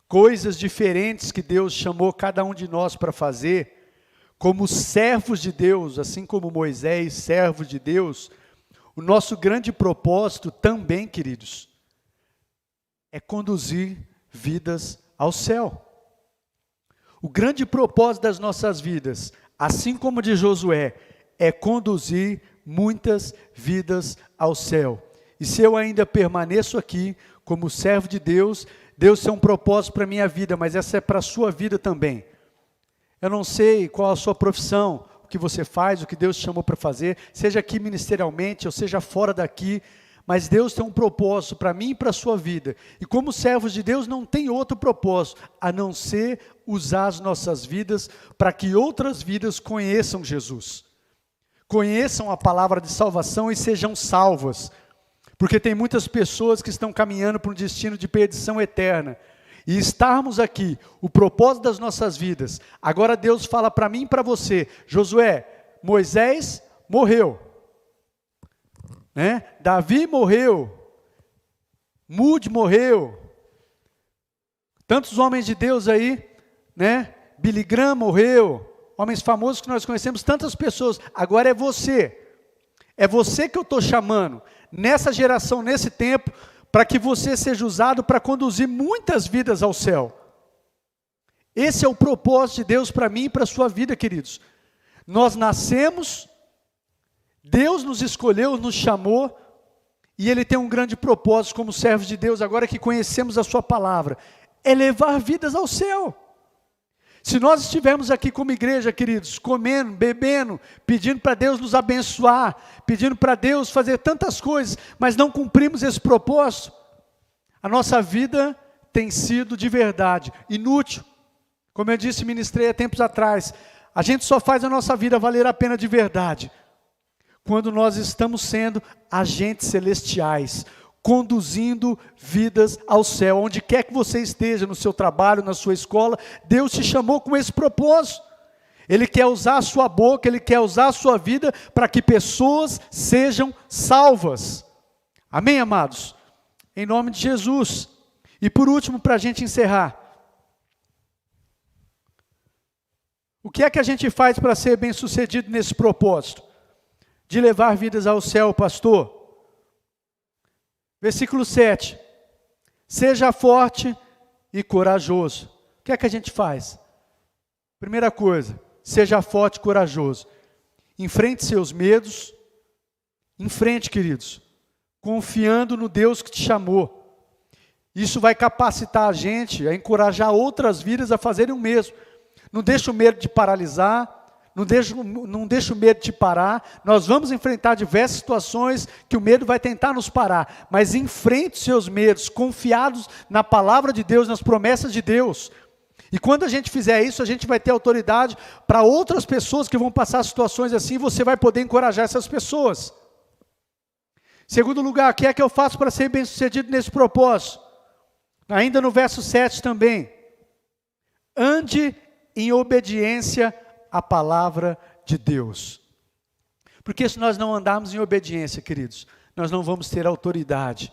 coisas diferentes que Deus chamou cada um de nós para fazer, como servos de Deus, assim como Moisés, servo de Deus, o nosso grande propósito também, queridos, é conduzir vidas ao céu. O grande propósito das nossas vidas, assim como de Josué, é conduzir muitas vidas ao céu. E se eu ainda permaneço aqui como servo de Deus, Deus tem um propósito para a minha vida, mas essa é para a sua vida também. Eu não sei qual a sua profissão, o que você faz, o que Deus te chamou para fazer, seja aqui ministerialmente, ou seja fora daqui, mas Deus tem um propósito para mim e para a sua vida. E como servos de Deus não tem outro propósito, a não ser usar as nossas vidas para que outras vidas conheçam Jesus. Conheçam a palavra de salvação e sejam salvas. Porque tem muitas pessoas que estão caminhando para um destino de perdição eterna. E estarmos aqui, o propósito das nossas vidas. Agora Deus fala para mim e para você, Josué, Moisés morreu, né? Davi morreu, Moody morreu, tantos homens de Deus aí, né? Billy Graham morreu, homens famosos que nós conhecemos, tantas pessoas. Agora é você que eu estou chamando, nessa geração, nesse tempo, para que você seja usado para conduzir muitas vidas ao céu. Esse é o propósito de Deus para mim e para a sua vida, queridos. Nós nascemos, Deus nos escolheu, nos chamou, e Ele tem um grande propósito como servos de Deus, agora que conhecemos a sua palavra, é levar vidas ao céu. Se nós estivermos aqui como igreja, queridos, comendo, bebendo, pedindo para Deus nos abençoar, pedindo para Deus fazer tantas coisas, mas não cumprimos esse propósito, a nossa vida tem sido de verdade inútil. Como eu disse, ministrei há tempos atrás, a gente só faz a nossa vida valer a pena de verdade quando nós estamos sendo agentes celestiais, conduzindo vidas ao céu. Onde quer que você esteja, no seu trabalho, na sua escola, Deus te chamou com esse propósito. Ele quer usar a sua boca, Ele quer usar a sua vida para que pessoas sejam salvas. Amém, amados? Em nome de Jesus. E por último, para a gente encerrar, o que é que a gente faz para ser bem sucedido nesse propósito? De levar vidas ao céu, pastor? Versículo 7, seja forte e corajoso. O que é que a gente faz? Primeira coisa, seja forte e corajoso. Enfrente seus medos, enfrente, queridos, confiando no Deus que te chamou. Isso vai capacitar a gente a encorajar outras vidas a fazerem o mesmo. Não deixe o medo de paralisar, não deixa o medo te parar. Nós vamos enfrentar diversas situações que o medo vai tentar nos parar, mas enfrente os seus medos, confiados na palavra de Deus, nas promessas de Deus. E quando a gente fizer isso, a gente vai ter autoridade para outras pessoas que vão passar situações assim, você vai poder encorajar essas pessoas. Segundo lugar, o que é que eu faço para ser bem sucedido nesse propósito? Ainda no verso 7 também, ande em obediência a palavra de Deus. Porque se nós não andarmos em obediência, queridos, nós não vamos ter autoridade.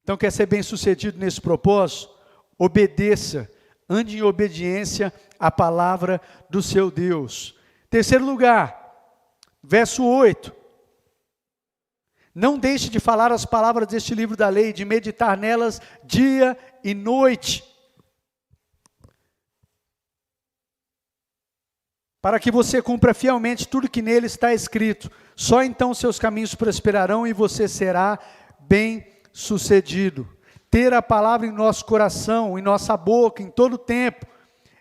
Então, quer ser bem sucedido nesse propósito? Obedeça, ande em obediência à palavra do seu Deus. Terceiro lugar, verso 8. Não deixe de falar as palavras deste livro da lei, de meditar nelas dia e noite, para que você cumpra fielmente tudo que nele está escrito. Só então seus caminhos prosperarão e você será bem-sucedido. Ter a palavra em nosso coração, em nossa boca, em todo o tempo.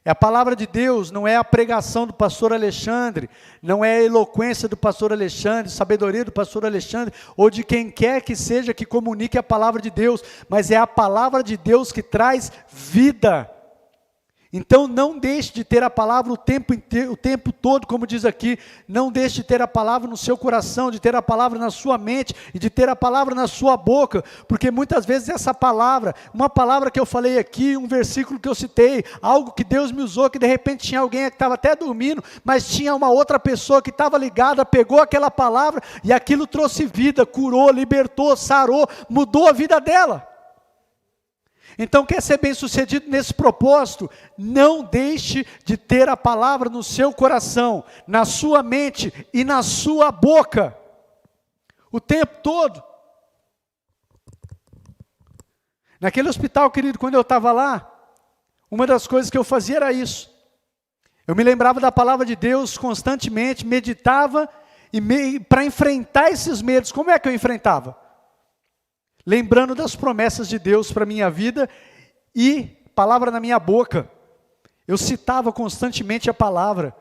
É a palavra de Deus, não é a pregação do pastor Alexandre, não é a eloquência do pastor Alexandre, sabedoria do pastor Alexandre, ou de quem quer que seja que comunique a palavra de Deus, mas é a palavra de Deus que traz vida. Então não deixe de ter a palavra o tempo todo, como diz aqui, não deixe de ter a palavra no seu coração, de ter a palavra na sua mente, e de ter a palavra na sua boca, porque muitas vezes essa palavra, uma palavra que eu falei aqui, um versículo que eu citei, algo que Deus me usou, que de repente tinha alguém que estava até dormindo, mas tinha uma outra pessoa que estava ligada, pegou aquela palavra, e aquilo trouxe vida, curou, libertou, sarou, mudou a vida dela. Então, quer ser bem sucedido nesse propósito? Não deixe de ter a palavra no seu coração, na sua mente e na sua boca, o tempo todo. Naquele hospital, querido, quando eu estava lá, uma das coisas que eu fazia era isso. Eu me lembrava da palavra de Deus constantemente, meditava, e para enfrentar esses medos, como é que eu enfrentava? Lembrando das promessas de Deus para a minha vida e palavra na minha boca. Eu citava constantemente a palavra.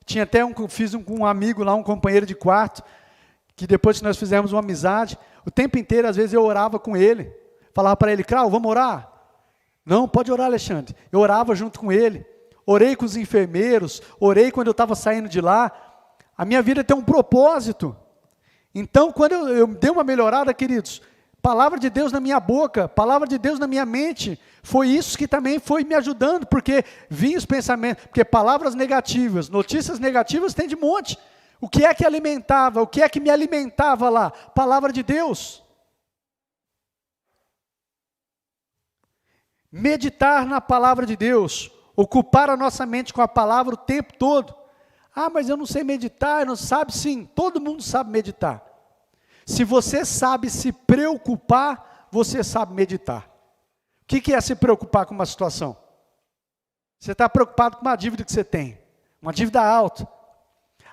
Tinha até fiz com um amigo lá, um companheiro de quarto, que depois que nós fizemos uma amizade, o tempo inteiro, às vezes eu orava com ele. Falava para ele, Crau, vamos orar? Não, pode orar, Alexandre. Eu orava junto com ele. Orei com os enfermeiros, orei quando eu estava saindo de lá. A minha vida tem um propósito. Então, quando eu dei uma melhorada, queridos, palavra de Deus na minha boca, palavra de Deus na minha mente, foi isso que também foi me ajudando, porque vinham os pensamentos, porque palavras negativas, notícias negativas tem de monte, O que é que alimentava? O que é que me alimentava lá? Palavra de Deus. Meditar na palavra de Deus. Ocupar a nossa mente com a palavra o tempo todo. Ah, mas eu não sei meditar, não sabe? Sim, todo mundo sabe meditar. Se você sabe se preocupar, você sabe meditar. O que é se preocupar com uma situação? Você está preocupado com uma dívida que você tem, uma dívida alta.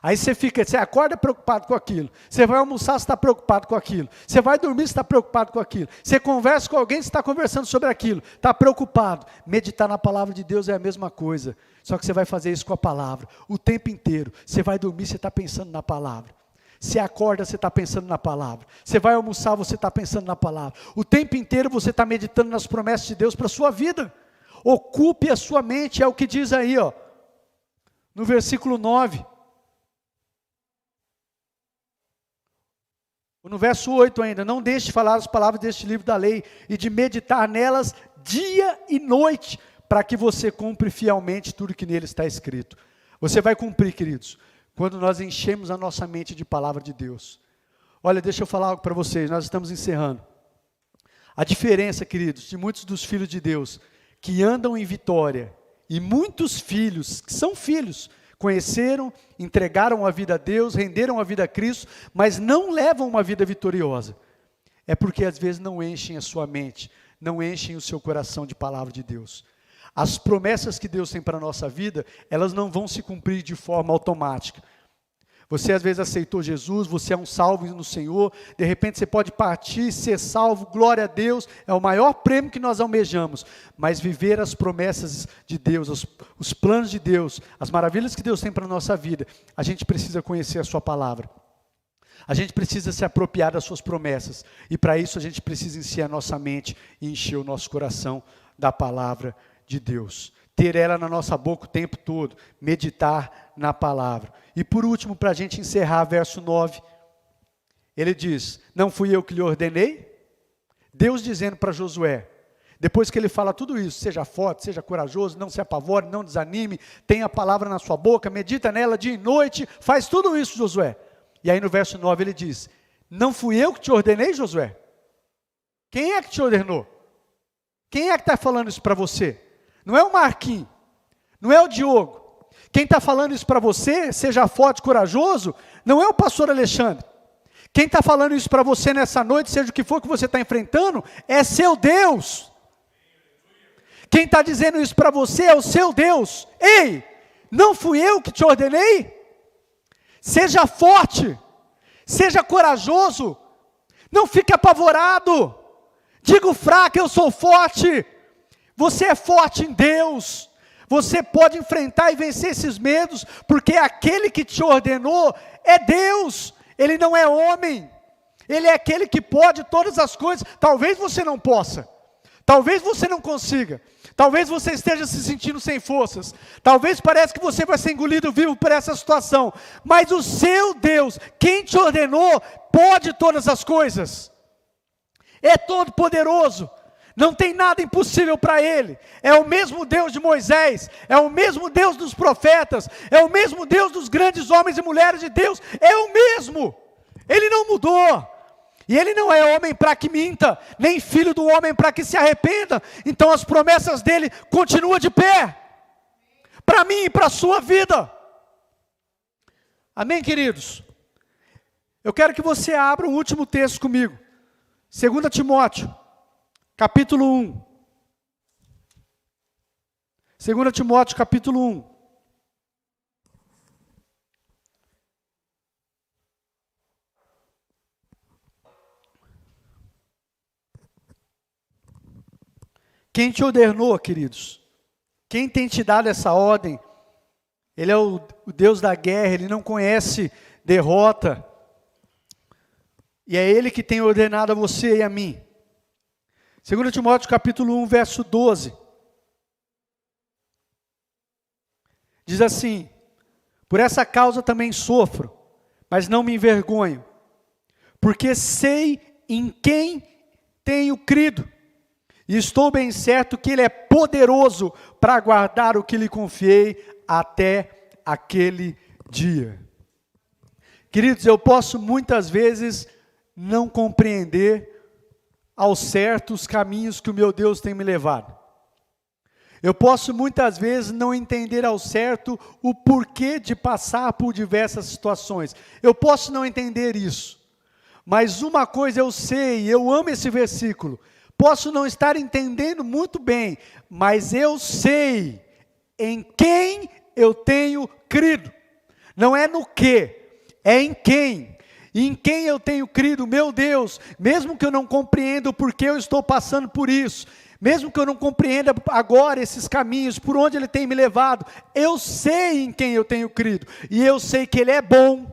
Aí você acorda preocupado com aquilo. Você vai almoçar, você está preocupado com aquilo. Você vai dormir, você está preocupado com aquilo. Você conversa com alguém, você está conversando sobre aquilo. Está preocupado. Meditar na palavra de Deus é a mesma coisa. Só que você vai fazer isso com a palavra. O tempo inteiro. Você vai dormir, você está pensando na palavra. Você acorda, você está pensando na palavra. Você vai almoçar, você está pensando na palavra. O tempo inteiro você está meditando nas promessas de Deus para a sua vida. Ocupe a sua mente, é o que diz aí, ó, no versículo 9. No verso 8 ainda, não deixe de falar as palavras deste livro da lei e de meditar nelas dia e noite, para que você cumpra fielmente tudo que nele está escrito. Você vai cumprir, queridos, quando nós enchemos a nossa mente de palavra de Deus. Olha, deixa eu falar algo para vocês, nós estamos encerrando. A diferença, queridos, de muitos dos filhos de Deus, que andam em vitória, e muitos filhos, que são filhos, conheceram, entregaram a vida a Deus, renderam a vida a Cristo, mas não levam uma vida vitoriosa. É porque às vezes não enchem a sua mente, não enchem o seu coração de palavra de Deus. As promessas que Deus tem para a nossa vida, elas não vão se cumprir de forma automática. Você às vezes aceitou Jesus, você é um salvo no Senhor, de repente você pode partir, ser salvo, glória a Deus, é o maior prêmio que nós almejamos, mas viver as promessas de Deus, os planos de Deus, as maravilhas que Deus tem para a nossa vida, a gente precisa conhecer a sua palavra, a gente precisa se apropriar das suas promessas, e para isso a gente precisa encher a nossa mente e encher o nosso coração da palavra de Deus. Ter ela na nossa boca o tempo todo, meditar na palavra. E por último, para a gente encerrar, verso 9, ele diz, não fui eu que lhe ordenei? Deus dizendo para Josué, depois que ele fala tudo isso, seja forte, seja corajoso, não se apavore, não desanime, tenha a palavra na sua boca, medita nela dia e noite, faz tudo isso, Josué. E aí no verso 9 ele diz, não fui eu que te ordenei, Josué? Quem é que te ordenou? Quem é que está falando isso para você? Não é o Marquinhos, não é o Diogo. Quem está falando isso para você, seja forte, corajoso, não é o pastor Alexandre. Quem está falando isso para você nessa noite, seja o que for que você está enfrentando, é seu Deus. Quem está dizendo isso para você é o seu Deus. Ei, não fui eu que te ordenei? Seja forte, seja corajoso, não fique apavorado. Diga o fraco, eu sou forte. Você é forte em Deus. Você pode enfrentar e vencer esses medos, porque aquele que te ordenou é Deus. Ele não é homem. Ele é aquele que pode todas as coisas. Talvez você não possa. Talvez você não consiga. Talvez você esteja se sentindo sem forças. Talvez pareça que você vai ser engolido vivo por essa situação. Mas o seu Deus, quem te ordenou, pode todas as coisas. É todo poderoso. Não tem nada impossível para Ele. É o mesmo Deus de Moisés, é o mesmo Deus dos profetas, é o mesmo Deus dos grandes homens e mulheres de Deus, é o mesmo. Ele não mudou. E Ele não é homem para que minta, nem filho do homem para que se arrependa. Então as promessas dEle continuam de pé, para mim e para a sua vida. Amém, queridos? Eu quero que você abra um último texto comigo. 2 Timóteo. Capítulo 1. 2 Timóteo, capítulo 1. Quem te ordenou, queridos? Quem tem te dado essa ordem? Ele é o Deus da guerra, Ele não conhece derrota. E é Ele que tem ordenado a você e a mim. 2 Timóteo capítulo 1, verso 12. Diz assim, por essa causa também sofro, mas não me envergonho, porque sei em quem tenho crido, e estou bem certo que Ele é poderoso para guardar o que lhe confiei até aquele dia. Queridos, eu posso muitas vezes não compreender ao certo os caminhos que o meu Deus tem me levado. Eu posso muitas vezes não entender ao certo o porquê de passar por diversas situações. Eu posso não entender isso. Mas uma coisa eu sei, eu amo esse versículo. Posso não estar entendendo muito bem, mas eu sei em quem eu tenho crido. Não é no que, é em quem. E em quem eu tenho crido, meu Deus, mesmo que eu não compreenda o porquê eu estou passando por isso, mesmo que eu não compreenda agora esses caminhos, por onde Ele tem me levado, eu sei em quem eu tenho crido, e eu sei que Ele é bom,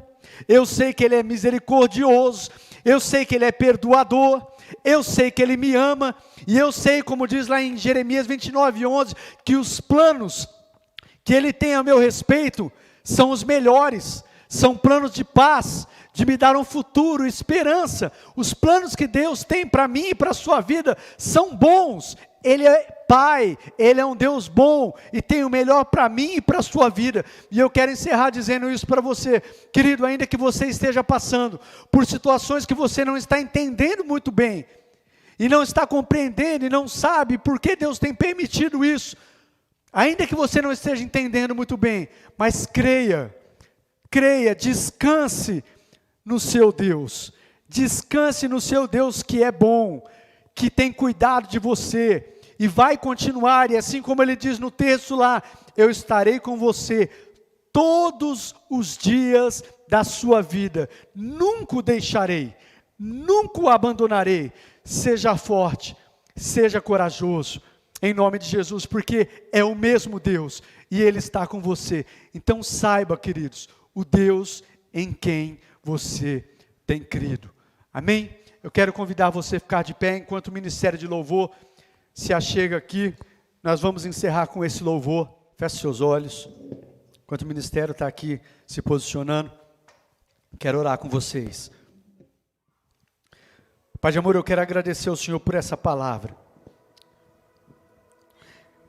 eu sei que Ele é misericordioso, eu sei que Ele é perdoador, eu sei que Ele me ama, e eu sei, como diz lá em Jeremias 29:11, que os planos que Ele tem a meu respeito são os melhores, são planos de paz, de me dar um futuro, esperança. Os planos que Deus tem para mim e para a sua vida são bons. Ele é Pai, Ele é um Deus bom e tem o melhor para mim e para a sua vida. E eu quero encerrar dizendo isso para você, querido, ainda que você esteja passando por situações que você não está entendendo muito bem, e não está compreendendo e não sabe por que Deus tem permitido isso, ainda que você não esteja entendendo muito bem, mas creia, descanse no seu Deus, descanse no seu Deus que é bom, que tem cuidado de você, e vai continuar, e assim como ele diz no texto lá, eu estarei com você todos os dias da sua vida, nunca o deixarei, nunca o abandonarei. Seja forte, seja corajoso, em nome de Jesus, porque é o mesmo Deus, e Ele está com você. Então saiba, queridos, o Deus em quem você tem crido. Amém? Eu quero convidar você a ficar de pé enquanto o Ministério de Louvor se achega aqui. Nós vamos encerrar com esse louvor. Feche seus olhos. Enquanto o Ministério está aqui se posicionando, quero orar com vocês. Pai de amor, eu quero agradecer ao Senhor por essa palavra.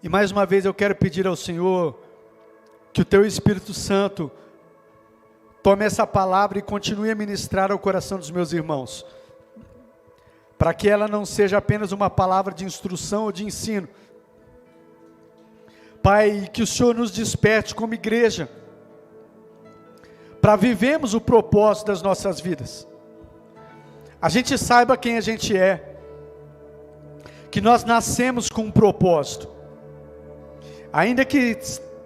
E mais uma vez eu quero pedir ao Senhor que o Teu Espírito Santo tome essa palavra e continue a ministrar ao coração dos meus irmãos, para que ela não seja apenas uma palavra de instrução ou de ensino. Pai, que o Senhor nos desperte como igreja, para vivermos o propósito das nossas vidas. A gente saiba quem a gente é, que nós nascemos com um propósito, ainda que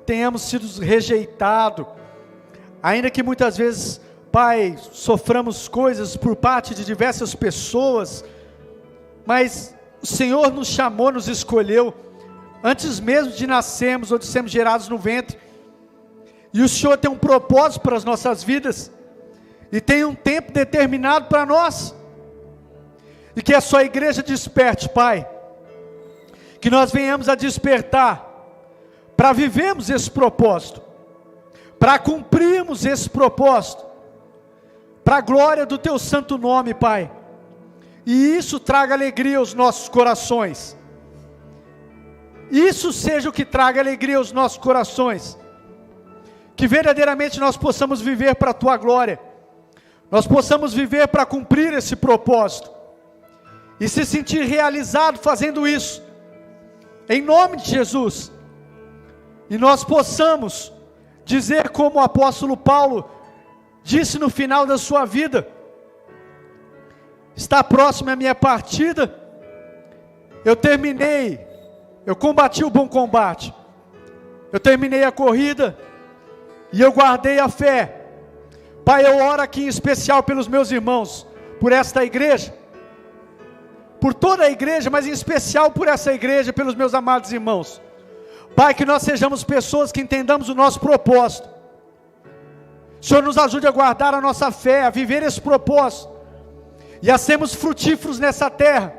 tenhamos sido rejeitados, ainda que muitas vezes, Pai, soframos coisas por parte de diversas pessoas, mas o Senhor nos chamou, nos escolheu, antes mesmo de nascermos ou de sermos gerados no ventre, e o Senhor tem um propósito para as nossas vidas, e tem um tempo determinado para nós, e que a sua igreja desperte, Pai, que nós venhamos a despertar, para vivermos esse propósito, para cumprirmos esse propósito, para a glória do Teu santo nome, Pai, e isso traga alegria aos nossos corações, isso seja o que traga alegria aos nossos corações, que verdadeiramente nós possamos viver para a Tua glória, nós possamos viver para cumprir esse propósito, e se sentir realizado fazendo isso, em nome de Jesus, e nós possamos dizer como o apóstolo Paulo disse no final da sua vida: está próxima a minha partida, eu terminei, eu combati o bom combate, eu terminei a corrida, e eu guardei a fé. Pai, eu oro aqui em especial pelos meus irmãos, por esta igreja, por toda a igreja, mas em especial por essa igreja, pelos meus amados irmãos. Pai, que nós sejamos pessoas que entendamos o nosso propósito. O Senhor nos ajude a guardar a nossa fé, a viver esse propósito, e a sermos frutíferos nessa terra,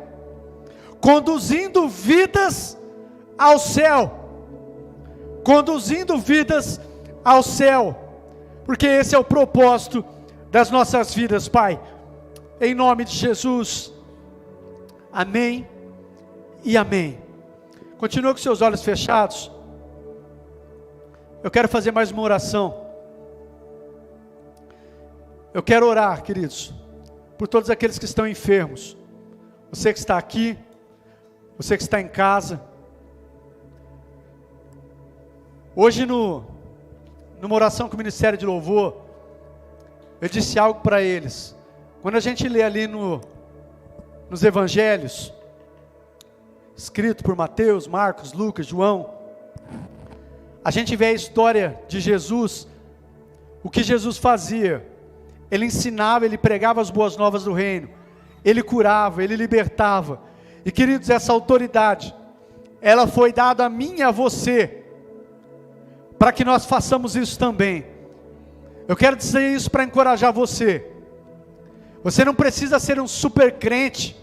conduzindo vidas ao céu, conduzindo vidas ao céu, porque esse é o propósito das nossas vidas, Pai, em nome de Jesus, amém e amém. Continua com seus olhos fechados. Eu quero fazer mais uma oração. Eu quero orar, queridos, por todos aqueles que estão enfermos. Você que está aqui, você que está em casa. Hoje numa oração com o Ministério de Louvor, eu disse algo para eles. Quando a gente lê ali nos Evangelhos, escrito por Mateus, Marcos, Lucas, João, a gente vê a história de Jesus, o que Jesus fazia. Ele ensinava, ele pregava as boas novas do reino, ele curava, ele libertava. E queridos, essa autoridade, ela foi dada a mim e a você, para que nós façamos isso também. Eu quero dizer isso para encorajar você. Você não precisa ser um super crente.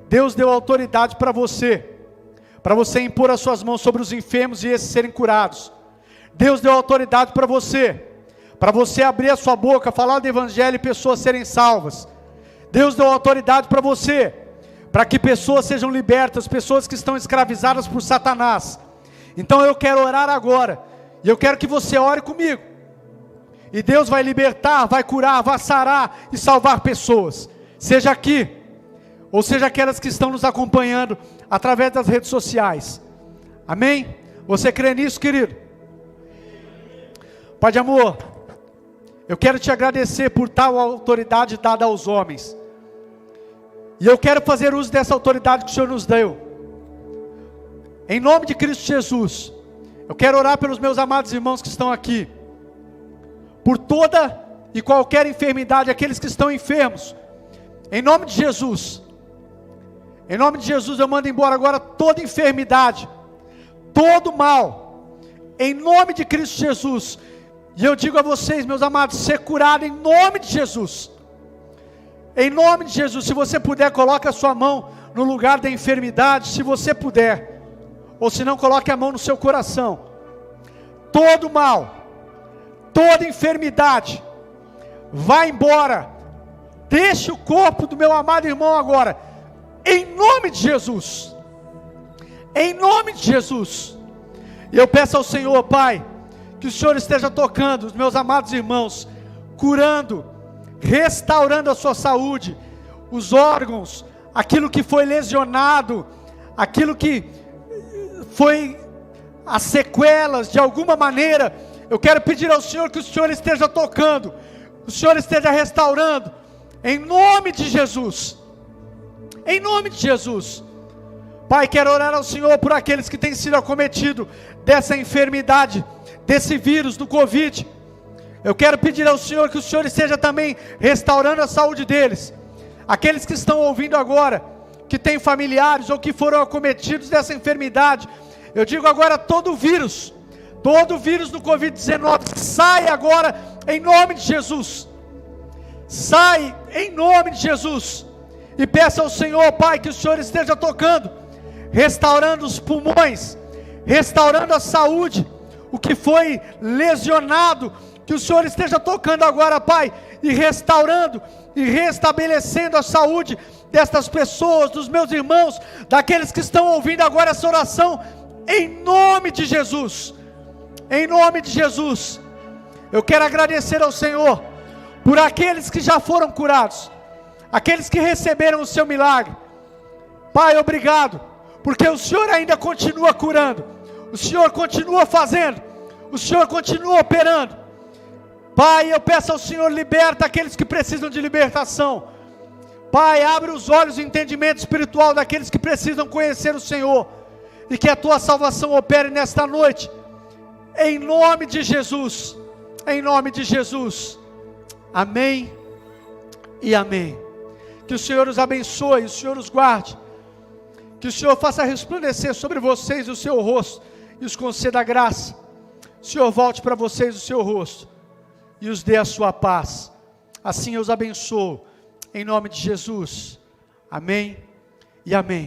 Deus deu autoridade para você impor as suas mãos sobre os enfermos e esses serem curados. Deus deu autoridade para você abrir a sua boca, falar do evangelho e pessoas serem salvas. Deus deu autoridade para você, para que pessoas sejam libertas, pessoas que estão escravizadas por Satanás. Então eu quero orar agora, e eu quero que você ore comigo, e Deus vai libertar, vai curar, vai sarar e salvar pessoas, seja aqui, ou seja aquelas que estão nos acompanhando através das redes sociais. Amém? Você crê nisso, querido? Pai de amor, eu quero te agradecer por tal autoridade dada aos homens, e eu quero fazer uso dessa autoridade que o Senhor nos deu, em nome de Cristo Jesus. Eu quero orar pelos meus amados irmãos que estão aqui, por toda e qualquer enfermidade, aqueles que estão enfermos, em nome de Jesus. Em nome de Jesus eu mando embora agora toda enfermidade, todo mal, em nome de Cristo Jesus. E eu digo a vocês, meus amados, ser curado em nome de Jesus. Em nome de Jesus. Se você puder, coloque a sua mão no lugar da enfermidade, se você puder. Ou se não, coloque a mão no seu coração. Todo mal, toda enfermidade, vai embora. Deixe o corpo do meu amado irmão agora, em nome de Jesus. Em nome de Jesus. E eu peço ao Senhor, Pai, que o Senhor esteja tocando os meus amados irmãos, curando, restaurando a sua saúde, os órgãos, aquilo que foi lesionado, aquilo que foi as sequelas de alguma maneira. Eu quero pedir ao Senhor que o Senhor esteja tocando, o Senhor esteja restaurando, em nome de Jesus. Em nome de Jesus. Pai, quero orar ao Senhor por aqueles que têm sido acometidos dessa enfermidade, desse vírus, do Covid. Eu quero pedir ao Senhor que o Senhor esteja também restaurando a saúde deles. Aqueles que estão ouvindo agora, que têm familiares ou que foram acometidos dessa enfermidade, eu digo agora, todo vírus do Covid-19, sai agora em nome de Jesus. Sai em nome de Jesus. E peça ao Senhor, Pai, que o Senhor esteja tocando, restaurando os pulmões, restaurando a saúde, o que foi lesionado, que o Senhor esteja tocando agora, Pai, e restaurando, e restabelecendo a saúde destas pessoas, dos meus irmãos, daqueles que estão ouvindo agora essa oração, em nome de Jesus. Em nome de Jesus. Eu quero agradecer ao Senhor, por aqueles que já foram curados, aqueles que receberam o seu milagre. Pai, obrigado, porque o Senhor ainda continua curando, o Senhor continua fazendo, o Senhor continua operando. Pai, eu peço ao Senhor, liberta aqueles que precisam de libertação. Pai, abre os olhos e entendimento espiritual daqueles que precisam conhecer o Senhor, e que a tua salvação opere nesta noite, em nome de Jesus. Em nome de Jesus. Amém e amém. Que o Senhor os abençoe, o Senhor os guarde, que o Senhor faça resplandecer sobre vocês o seu rosto e os conceda graça. O Senhor volte para vocês o seu rosto e os dê a sua paz. Assim eu os abençoo, em nome de Jesus. Amém e amém.